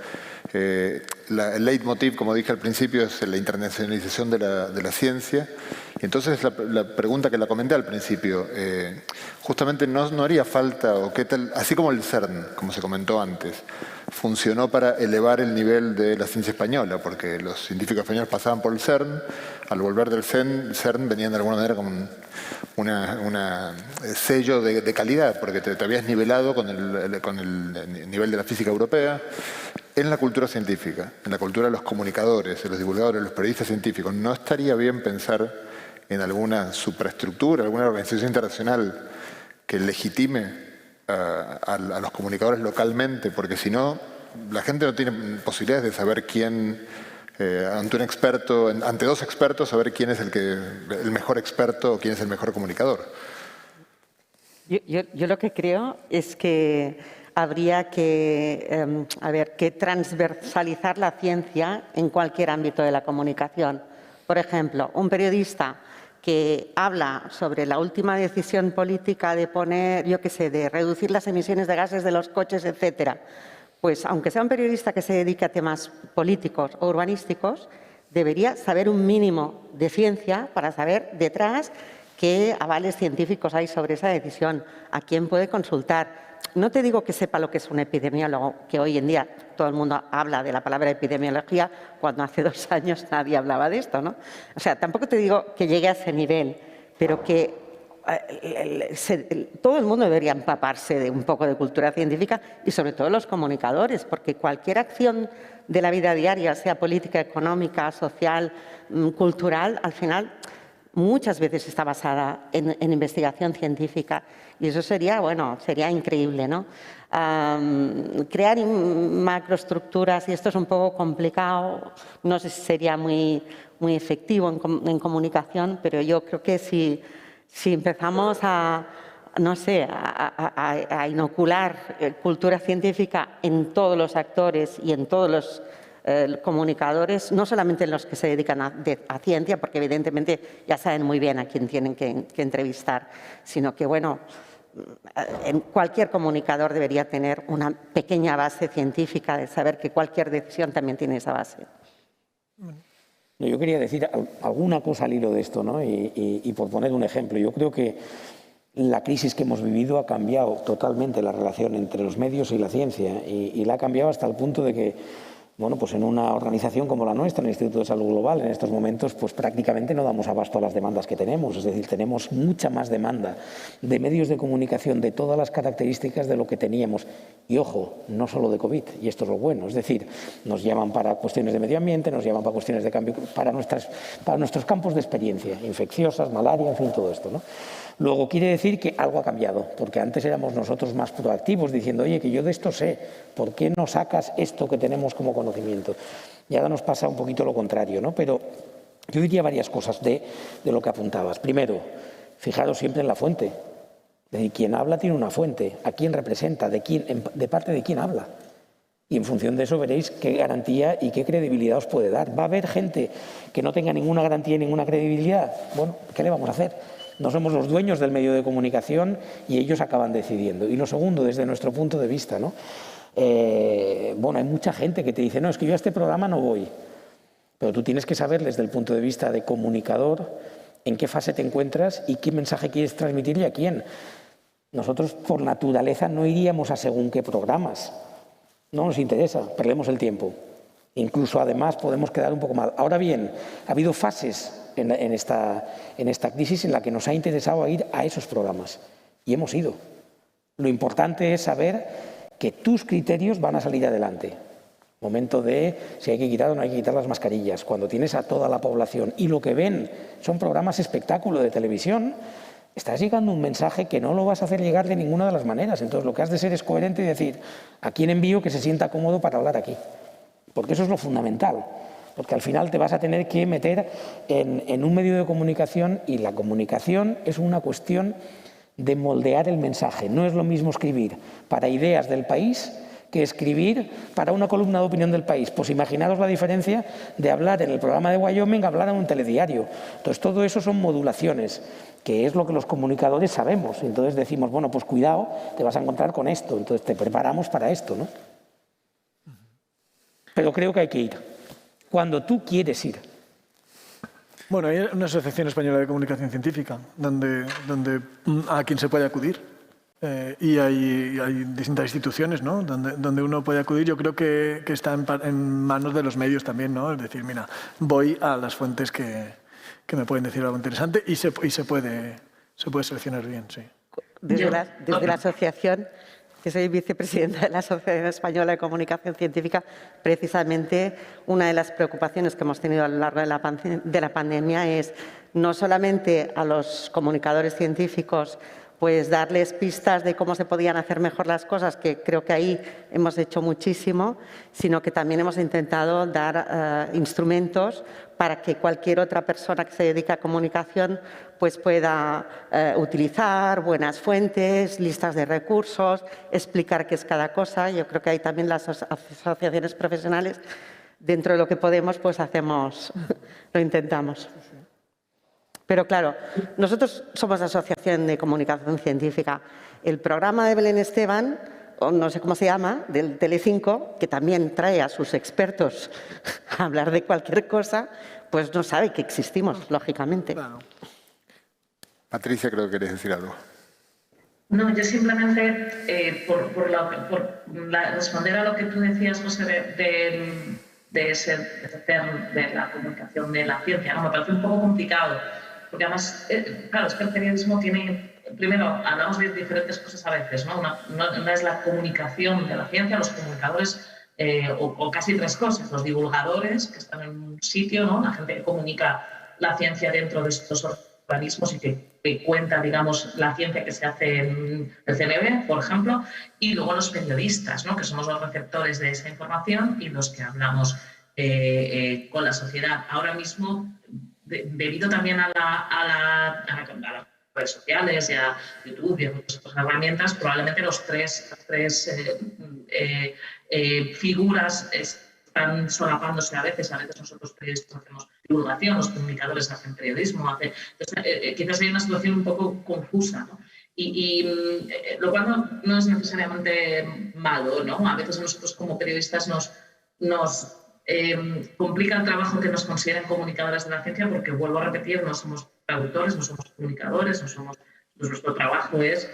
El leitmotiv, como dije al principio, es la internacionalización de la ciencia. Y entonces la pregunta que la comenté al principio, justamente no haría falta, o qué tal, así como el CERN, como se comentó antes, funcionó para elevar el nivel de la ciencia española, porque los científicos españoles pasaban por el CERN, al volver del CERN venían de alguna manera como un sello de calidad, porque te habías nivelado con el nivel de la física europea. En la cultura científica, en la cultura de los comunicadores, de los divulgadores, los periodistas científicos, ¿no estaría bien pensar en alguna superestructura, alguna organización internacional que legitime a los comunicadores localmente? Porque si no, la gente no tiene posibilidades de saber quién, ante un experto, ante dos expertos, saber quién es el mejor experto o quién es el mejor comunicador. Yo lo que creo es que habría que transversalizar la ciencia en cualquier ámbito de la comunicación. Por ejemplo, un periodista que habla sobre la última decisión política de poner, de reducir las emisiones de gases de los coches, etcétera, pues aunque sea un periodista que se dedique a temas políticos o urbanísticos, debería saber un mínimo de ciencia para saber detrás qué avales científicos hay sobre esa decisión, a quién puede consultar. No te digo que sepa lo que es un epidemiólogo, que hoy en día todo el mundo habla de la palabra epidemiología, cuando hace 2 años nadie hablaba de esto, ¿no? O sea, tampoco te digo que llegue a ese nivel, pero que todo el mundo debería empaparse de un poco de cultura científica y sobre todo los comunicadores, porque cualquier acción de la vida diaria, sea política, económica, social, cultural, al final muchas veces está basada en investigación científica y eso sería increíble, ¿no? Crear macroestructuras, y esto es un poco complicado, no sé si sería muy efectivo en comunicación, pero yo creo que si empezamos a inocular cultura científica en todos los actores y en todos los comunicadores, no solamente en los que se dedican a ciencia, porque evidentemente ya saben muy bien a quién tienen que entrevistar, sino que, en cualquier comunicador debería tener una pequeña base científica de saber que cualquier decisión también tiene esa base. Yo quería decir alguna cosa al hilo de esto, ¿no? Y por poner un ejemplo, yo creo que la crisis que hemos vivido ha cambiado totalmente la relación entre los medios y la ciencia y la ha cambiado hasta el punto de que pues en una organización como la nuestra, en el Instituto de Salud Global, en estos momentos, pues prácticamente no damos abasto a las demandas que tenemos. Es decir, tenemos mucha más demanda de medios de comunicación de todas las características de lo que teníamos. Y ojo, no solo de COVID, y esto es lo bueno. Es decir, nos llaman para cuestiones de medio ambiente, nos llaman para cuestiones de cambio, para nuestros campos de experiencia, infecciosas, malaria, en fin, todo esto, ¿no? Luego quiere decir que algo ha cambiado, porque antes éramos nosotros más proactivos, diciendo, oye, que yo de esto sé, ¿por qué no sacas esto que tenemos como conocimiento? Y ahora nos pasa un poquito lo contrario, ¿no? Pero yo diría varias cosas de lo que apuntabas. Primero, fijaros siempre en la fuente. Es decir, quien habla tiene una fuente, a quién representa, de parte de quién habla. Y en función de eso veréis qué garantía y qué credibilidad os puede dar. ¿Va a haber gente que no tenga ninguna garantía y ninguna credibilidad? Bueno, ¿qué le vamos a hacer? No somos los dueños del medio de comunicación y ellos acaban decidiendo. Y lo segundo, desde nuestro punto de vista, ¿no? Hay mucha gente que te dice, no, es que yo a este programa no voy. Pero tú tienes que saber desde el punto de vista de comunicador en qué fase te encuentras y qué mensaje quieres transmitir y a quién. Nosotros, por naturaleza, no iríamos a según qué programas. No nos interesa, perdemos el tiempo. Incluso, además, podemos quedar un poco mal. Ahora bien, ha habido fases en esta crisis en la que nos ha interesado ir a esos programas. Y hemos ido. Lo importante es saber que tus criterios van a salir adelante. Momento de si hay que quitar o no hay que quitar las mascarillas. Cuando tienes a toda la población y lo que ven son programas espectáculo de televisión, estás llegando un mensaje que no lo vas a hacer llegar de ninguna de las maneras. Entonces lo que has de ser es coherente y decir a quién envío que se sienta cómodo para hablar aquí. Porque eso es lo fundamental. Porque al final te vas a tener que meter en un medio de comunicación y la comunicación es una cuestión de moldear el mensaje. No es lo mismo escribir para ideas del país que escribir para una columna de opinión del País. Pues imaginaos la diferencia de hablar en el programa de Wyoming a hablar en un telediario. Entonces, todo eso son modulaciones, que es lo que los comunicadores sabemos. Entonces decimos, bueno, pues cuidado, te vas a encontrar con esto. Entonces te preparamos para esto, ¿no? Pero creo que hay que ir. Cuando tú quieres ir. Bueno, hay una asociación española de comunicación científica a quien se puede acudir. Y hay distintas instituciones, ¿no?, donde uno puede acudir. Yo creo que está en manos de los medios también, ¿no? Es decir, mira, voy a las fuentes que me pueden decir algo interesante y se puede seleccionar bien, sí. Desde la asociación, que soy vicepresidenta de la Asociación Española de Comunicación Científica, precisamente una de las preocupaciones que hemos tenido a lo largo de la pandemia es no solamente a los comunicadores científicos pues darles pistas de cómo se podían hacer mejor las cosas, que creo que ahí hemos hecho muchísimo, sino que también hemos intentado dar instrumentos para que cualquier otra persona que se dedique a comunicación pues pueda utilizar buenas fuentes, listas de recursos, explicar qué es cada cosa. Yo creo que ahí también las asociaciones profesionales, dentro de lo que podemos, pues lo intentamos. Pero claro, nosotros somos la Asociación de Comunicación Científica. El programa de Belén Esteban, o no sé cómo se llama, del Telecinco, que también trae a sus expertos a hablar de cualquier cosa, pues no sabe que existimos, lógicamente. Claro. Patricia, creo que querías decir algo. No, yo simplemente, responder a lo que tú decías, José, de la comunicación de la ciencia, ¿no? Me parece un poco complicado. Porque además, claro, es que el periodismo tiene, primero, hablamos de diferentes cosas a veces, ¿no? Una es la comunicación de la ciencia, los comunicadores, o casi tres cosas, los divulgadores que están en un sitio, ¿no? La gente que comunica la ciencia dentro de estos organismos y que cuenta, digamos, la ciencia que se hace en el CNV, por ejemplo, y luego los periodistas, ¿no?, que somos los receptores de esa información y los que hablamos con la sociedad. Ahora mismo, debido también a las redes sociales y a YouTube y a otras herramientas, probablemente las tres figuras están solapándose a veces nosotros periodistas hacemos divulgación, los comunicadores hacen periodismo, entonces, quizás hay una situación un poco confusa, ¿no? Lo cual no es necesariamente malo, ¿no? A veces nosotros como periodistas nos complica el trabajo que nos consideren comunicadoras de la ciencia, porque, vuelvo a repetir, no somos traductores, no somos comunicadores, nuestro trabajo es,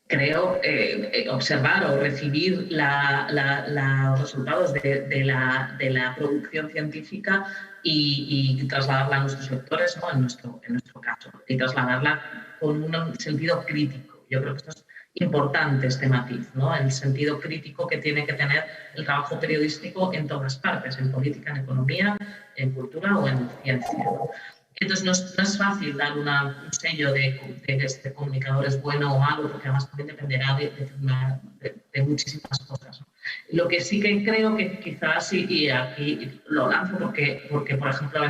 creo, observar o recibir los resultados de la producción científica y trasladarla a nuestros lectores, ¿no?, en nuestro caso, y trasladarla con un sentido crítico. Yo creo que esto es importante, este matiz, ¿no?, el sentido crítico que tiene que tener el trabajo periodístico en todas partes, en política, en economía, en cultura o en ciencia, ¿no? Entonces, no es fácil dar un sello de este comunicador es bueno o malo, porque además también dependerá de muchísimas cosas, ¿no? Lo que sí que creo que quizás, y aquí lo lanzo porque por ejemplo,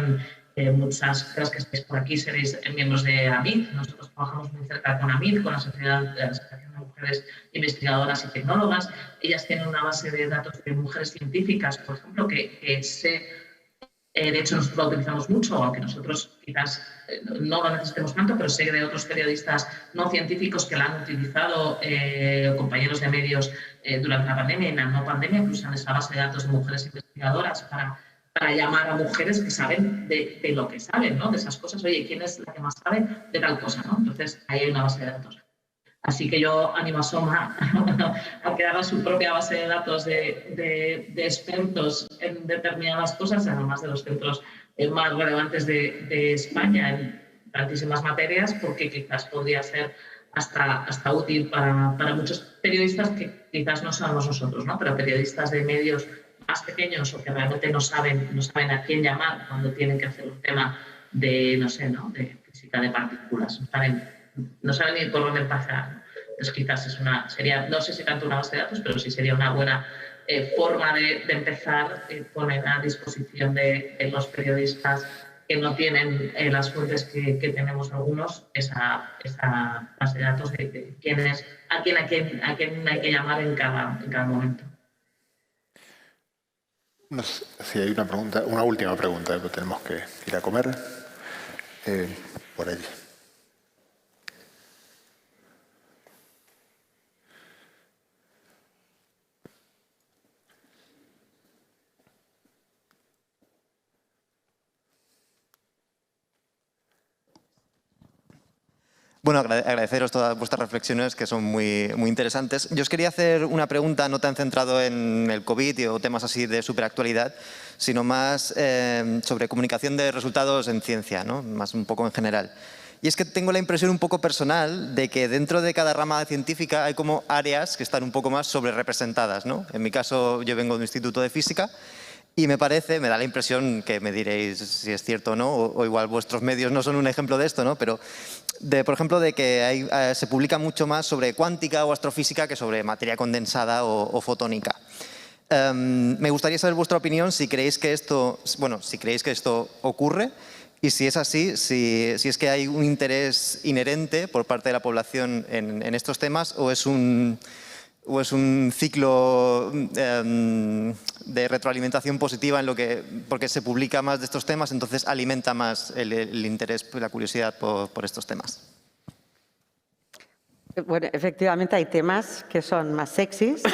en muchas de las que estáis por aquí seréis miembros de AMID. Nosotros trabajamos muy cerca con AMID, con la Asociación de Mujeres Investigadoras y Tecnólogas. Ellas tienen una base de datos de mujeres científicas, por ejemplo, que de hecho nosotros la utilizamos mucho, aunque nosotros quizás no lo necesitemos tanto, pero sé de otros periodistas no científicos que la han utilizado, compañeros de medios, durante la pandemia y en la no pandemia, que usan esa base de datos de mujeres investigadoras para llamar a mujeres que saben de lo que saben, ¿no?, de esas cosas. Oye, ¿quién es la que más sabe de tal cosa, ¿no? Entonces, ahí hay una base de datos. Así que yo animo a Soma a que haga su propia base de datos de expertos en determinadas cosas, además de los centros más relevantes de España en tantísimas materias, porque quizás podría ser hasta útil para muchos periodistas que quizás no somos nosotros, ¿no?, pero periodistas de medios más pequeños o que realmente no saben a quién llamar cuando tienen que hacer un tema de, no sé, ¿no?, de física de partículas. No saben ni por dónde empezar. Entonces, quizás sería, no sé si tanto una base de datos, pero sí sería una buena forma de empezar, poner a disposición de los periodistas que no tienen las fuentes que tenemos algunos, esa base de datos de quién es, a quién hay que llamar en cada momento. No sé si hay una última pregunta, pero tenemos que ir a comer. Por allí. Bueno, agradeceros todas vuestras reflexiones, que son muy interesantes. Yo os quería hacer una pregunta no tan centrado en el COVID o temas así de superactualidad, sino más sobre comunicación de resultados en ciencia, ¿no? Más un poco en general. Y es que tengo la impresión un poco personal de que dentro de cada rama científica hay como áreas que están un poco más sobrerepresentadas, ¿no? En mi caso, yo vengo de un instituto de física. Y me da la impresión, que me diréis si es cierto o no, o igual vuestros medios no son un ejemplo de esto, ¿no? Pero, por ejemplo, de que se publica mucho más sobre cuántica o astrofísica que sobre materia condensada o fotónica. Me gustaría saber vuestra opinión si creéis que esto ocurre y si es así, si es que hay un interés inherente por parte de la población en estos temas o es un ciclo de retroalimentación positiva porque se publica más de estos temas, entonces alimenta más el interés, la curiosidad por estos temas. Bueno, efectivamente hay temas que son más sexys,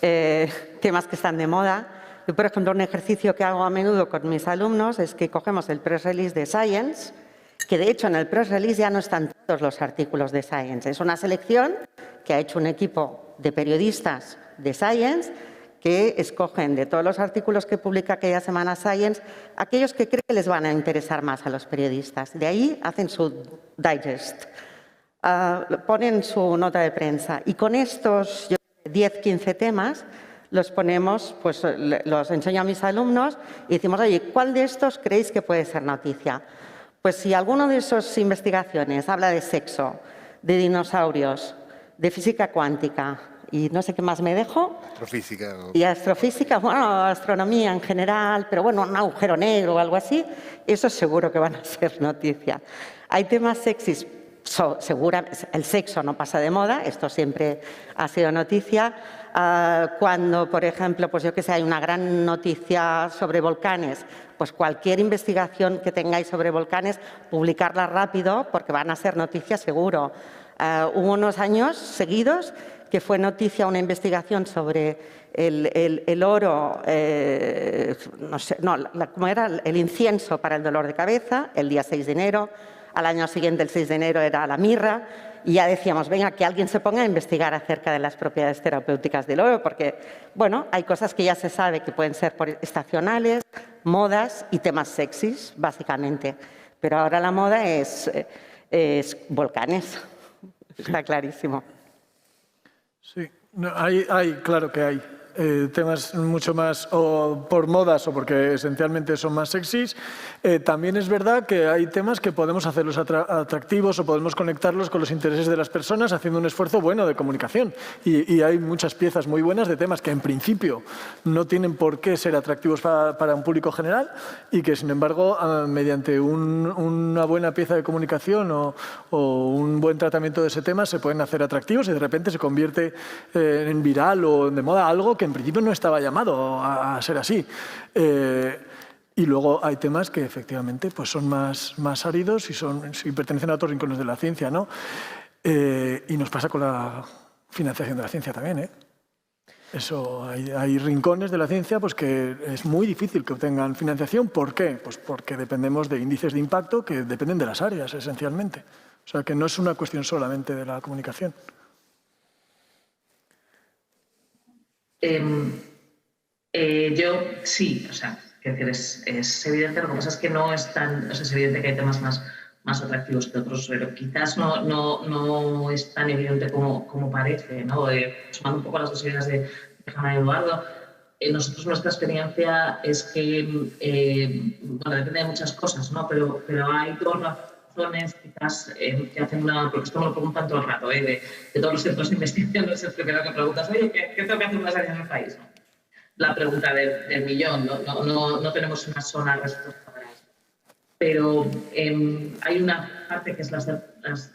temas que están de moda. Yo, por ejemplo, un ejercicio que hago a menudo con mis alumnos es que cogemos el press release de Science, que de hecho en el press release ya no están todos los artículos de Science. Es una selección que ha hecho un equipo de periodistas de Science que escogen de todos los artículos que publica aquella semana Science aquellos que creen que les van a interesar más a los periodistas. De ahí hacen su digest, ponen su nota de prensa y con estos 10-15 temas los ponemos, pues los enseño a mis alumnos y decimos, oye, ¿cuál de estos creéis que puede ser noticia? Pues si alguno de esas investigaciones habla de sexo, de dinosaurios, de física cuántica y no sé qué más me dejo. Astrofísica. Y astrofísica, bueno, astronomía en general, pero bueno, un agujero negro o algo así, eso seguro que van a ser noticia. Hay temas sexys, el sexo no pasa de moda, esto siempre ha sido noticia. Cuando, por ejemplo, pues yo que sé, hay una gran noticia sobre volcanes, pues cualquier investigación que tengáis sobre volcanes, publicarla rápido porque van a ser noticias seguro. Hubo unos años seguidos que fue noticia una investigación sobre el oro, ¿cómo era? El incienso para el dolor de cabeza, el día 6 de enero. Al año siguiente, el 6 de enero, era la mirra. Y ya decíamos, venga, que alguien se ponga a investigar acerca de las propiedades terapéuticas del oro, porque, bueno, hay cosas que ya se sabe que pueden ser estacionales, modas y temas sexys, básicamente. Pero ahora la moda es volcanes. Está clarísimo. Sí, no, claro que hay. Temas mucho más o por modas o porque esencialmente son más sexys. También es verdad que hay temas que podemos hacerlos atractivos o podemos conectarlos con los intereses de las personas haciendo un esfuerzo bueno de comunicación. Y hay muchas piezas muy buenas de temas que en principio no tienen por qué ser atractivos para un público general y que sin embargo mediante una buena pieza de comunicación o un buen tratamiento de ese tema se pueden hacer atractivos y de repente se convierte en viral o de moda algo que en principio no estaba llamado a ser así. Y luego hay temas que efectivamente pues son más áridos y pertenecen a otros rincones de la ciencia, ¿no? Y nos pasa con la financiación de la ciencia también, ¿eh? Eso, hay rincones de la ciencia pues, que es muy difícil que obtengan financiación. ¿Por qué? Pues porque dependemos de índices de impacto que dependen de las áreas, esencialmente. O sea, que no es una cuestión solamente de la comunicación. Yo sí, o sea, es evidente, lo que pasa es que no es tan, o sea, es evidente que hay temas más atractivos que otros, pero quizás no es tan evidente como parece, ¿no? Sumando un poco las dos ideas de Hanna y Eduardo, nosotros nuestra experiencia es que, bueno, depende de muchas cosas, ¿no? Pero hay dos razones quizás que hacen porque esto me lo preguntan todo el rato, de todos los centros de investigación, es el primero que preguntas, oye, ¿qué tengo que hacer más allá en el país? ¿No? La pregunta del millón, no tenemos una sola respuesta para eso. pero hay una parte que es las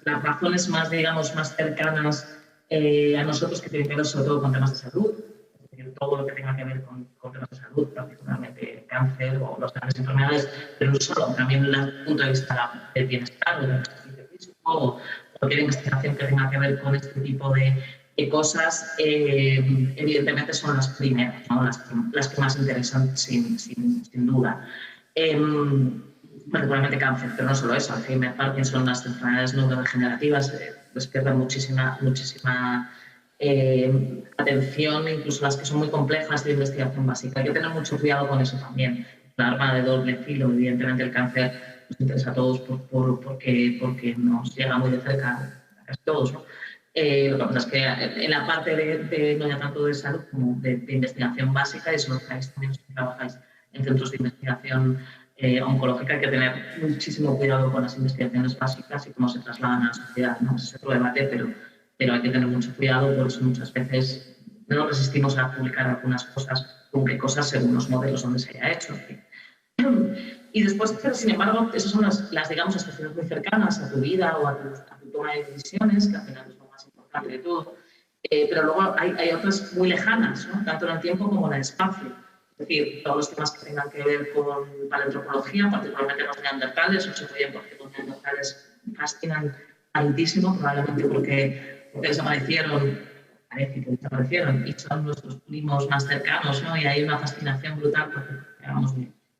razones más, digamos, más cercanas a nosotros, que tienen que ver sobre todo con temas de salud, es decir, todo lo que tenga que ver con temas de salud, particularmente cáncer o las grandes enfermedades, pero no solo, también desde el punto de vista del bienestar o del ejercicio físico o cualquier investigación que tenga que ver con este tipo de cosas, evidentemente son las primeras, ¿no? las que más interesan sin duda. Particularmente cáncer, pero no solo eso, Alzheimer, Parkinson, las enfermedades neurodegenerativas les pierden muchísima atención, incluso las que son muy complejas de investigación básica. Hay que tener mucho cuidado con eso también. La arma de doble filo, evidentemente el cáncer nos interesa a todos porque nos llega muy de cerca a casi todos, ¿no? Lo que pasa es que en la parte de no ya tanto de salud como de investigación básica, eso lo traéis también si trabajáis en centros de investigación oncológica, hay que tener muchísimo cuidado con las investigaciones básicas y cómo se trasladan a la sociedad, ¿no? Es otro debate, pero hay que tener mucho cuidado, por eso muchas veces no nos resistimos a publicar algunas cosas, con qué cosas según los modelos donde se haya hecho. Y después, pero, sin embargo, esas son las digamos, estaciones muy cercanas a tu vida o a tu toma de decisiones, que al final es lo más importante de todo. Pero luego hay otras muy lejanas, ¿no? Tanto en el tiempo como en el espacio. Es decir, todos los temas que tengan que ver con paleoantropología, particularmente los neandertales, no se podían porque los neandertales fascinan tantísimo, probablemente porque desaparecieron, parece que desaparecieron, y son nuestros primos más cercanos, ¿no? Y hay una fascinación brutal porque, digamos,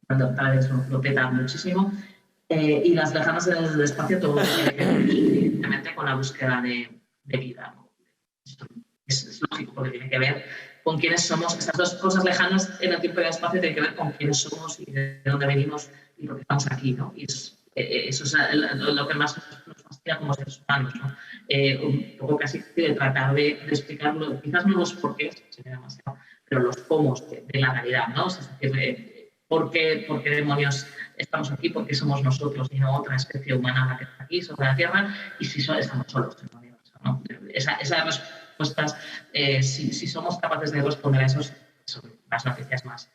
neandertales lo petan muchísimo. Y las lejanas del espacio, todo tiene que ver evidentemente con la búsqueda de vida, ¿no? Es lógico, porque tiene que ver con quiénes somos. Estas dos cosas lejanas en el tiempo y el espacio tienen que ver con quiénes somos y de dónde venimos y por qué estamos aquí, ¿no? Y eso es lo que más nos fascina como seres humanos, ¿no? Un poco casi de tratar de explicarlo, quizás no los porqués, sería demasiado, pero los cómo de la realidad, ¿no? O sea, es decir, ¿por qué demonios estamos aquí? ¿Por qué somos nosotros y no otra especie humana la que está aquí sobre la Tierra? Y si estamos solos en el universo, ¿no? Esas respuestas, si somos capaces de responder a eso, son las noticias más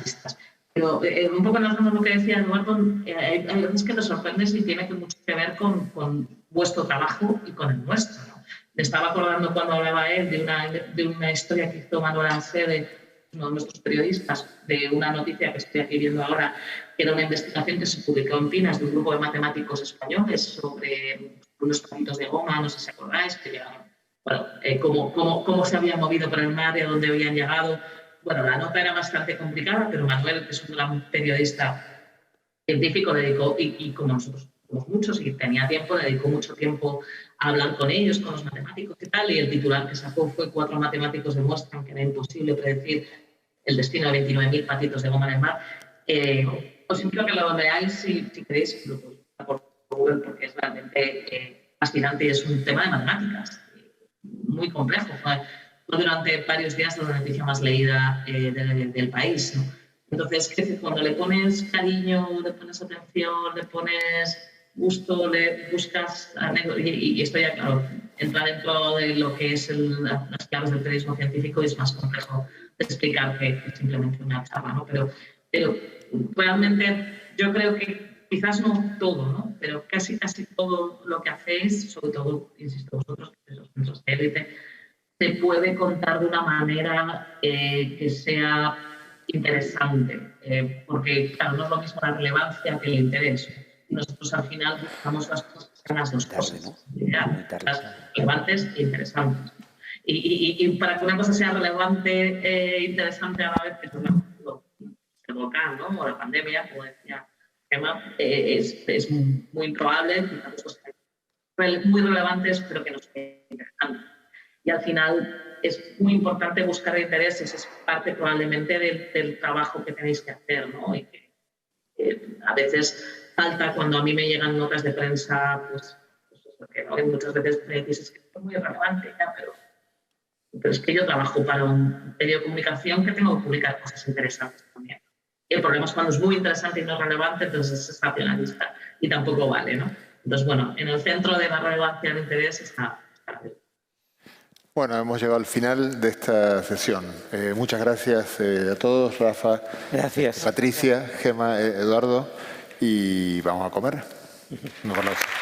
vistas. Pero un poco en lo que decía Eduardo, hay veces que te sorprendes y tiene mucho que ver con vuestro trabajo y con el nuestro, ¿no? Me estaba acordando cuando hablaba él de una historia que hizo Manuel Ancede, uno de nuestros periodistas, de una noticia que estoy aquí viendo ahora, que era una investigación que se publicó en Pinas de un grupo de matemáticos españoles sobre unos palitos de goma, no sé si acordáis, que llegaron, bueno, cómo se habían movido por el mar y a dónde habían llegado. Bueno, la nota era bastante complicada, pero Manuel, que es un gran periodista científico, dedicó, y como nosotros somos muchos, y tenía tiempo, dedicó mucho tiempo a hablar con ellos, con los matemáticos y tal, y el titular que sacó fue 4 matemáticos demuestran que era imposible predecir el destino de 29.000 patitos de goma en el mar. Os invito a que lo veáis si queréis, por Google, porque es realmente fascinante y es un tema de matemáticas muy complejo. Fue durante varios días la noticia más leída del país, ¿no? Entonces, cuando le pones cariño, le pones atención, le pones gusto, le buscas y esto ya, claro, entra dentro de lo que es las claves del periodismo científico y es más complejo de explicar que simplemente una charla, ¿no? Pero realmente yo creo que quizás no todo, ¿no? Pero casi todo lo que hacéis, sobre todo, insisto, vosotros, que los centros de élite, se puede contar de una manera que sea interesante, porque, claro, no es lo mismo la relevancia que el interés. Y nosotros, al final, buscamos las cosas que sean las dos cosas, relevantes e interesantes. Y para que una cosa sea relevante e interesante a la vez, que es el volcán, ¿no? O la pandemia, como decía Gemma, es muy improbable, quizás cosas muy relevantes, pero que no sean interesantes. Y al final es muy importante buscar intereses, es parte probablemente del trabajo que tenéis que hacer, ¿no? Y que a veces falta cuando a mí me llegan notas de prensa, pues porque ¿no? Muchas veces me dices que es muy relevante, ya, pero es que yo trabajo para un medio de comunicación que tengo que publicar cosas interesantes también. Y el problema es cuando es muy interesante y no relevante, entonces es sensacionalista y tampoco vale, ¿no? Entonces, bueno, en el centro de la relevancia del interés está bien. Bueno, hemos llegado al final de esta sesión. Muchas gracias a todos, Rafa, gracias. Patricia, Gemma, Eduardo. y vamos a comer. Un aplauso.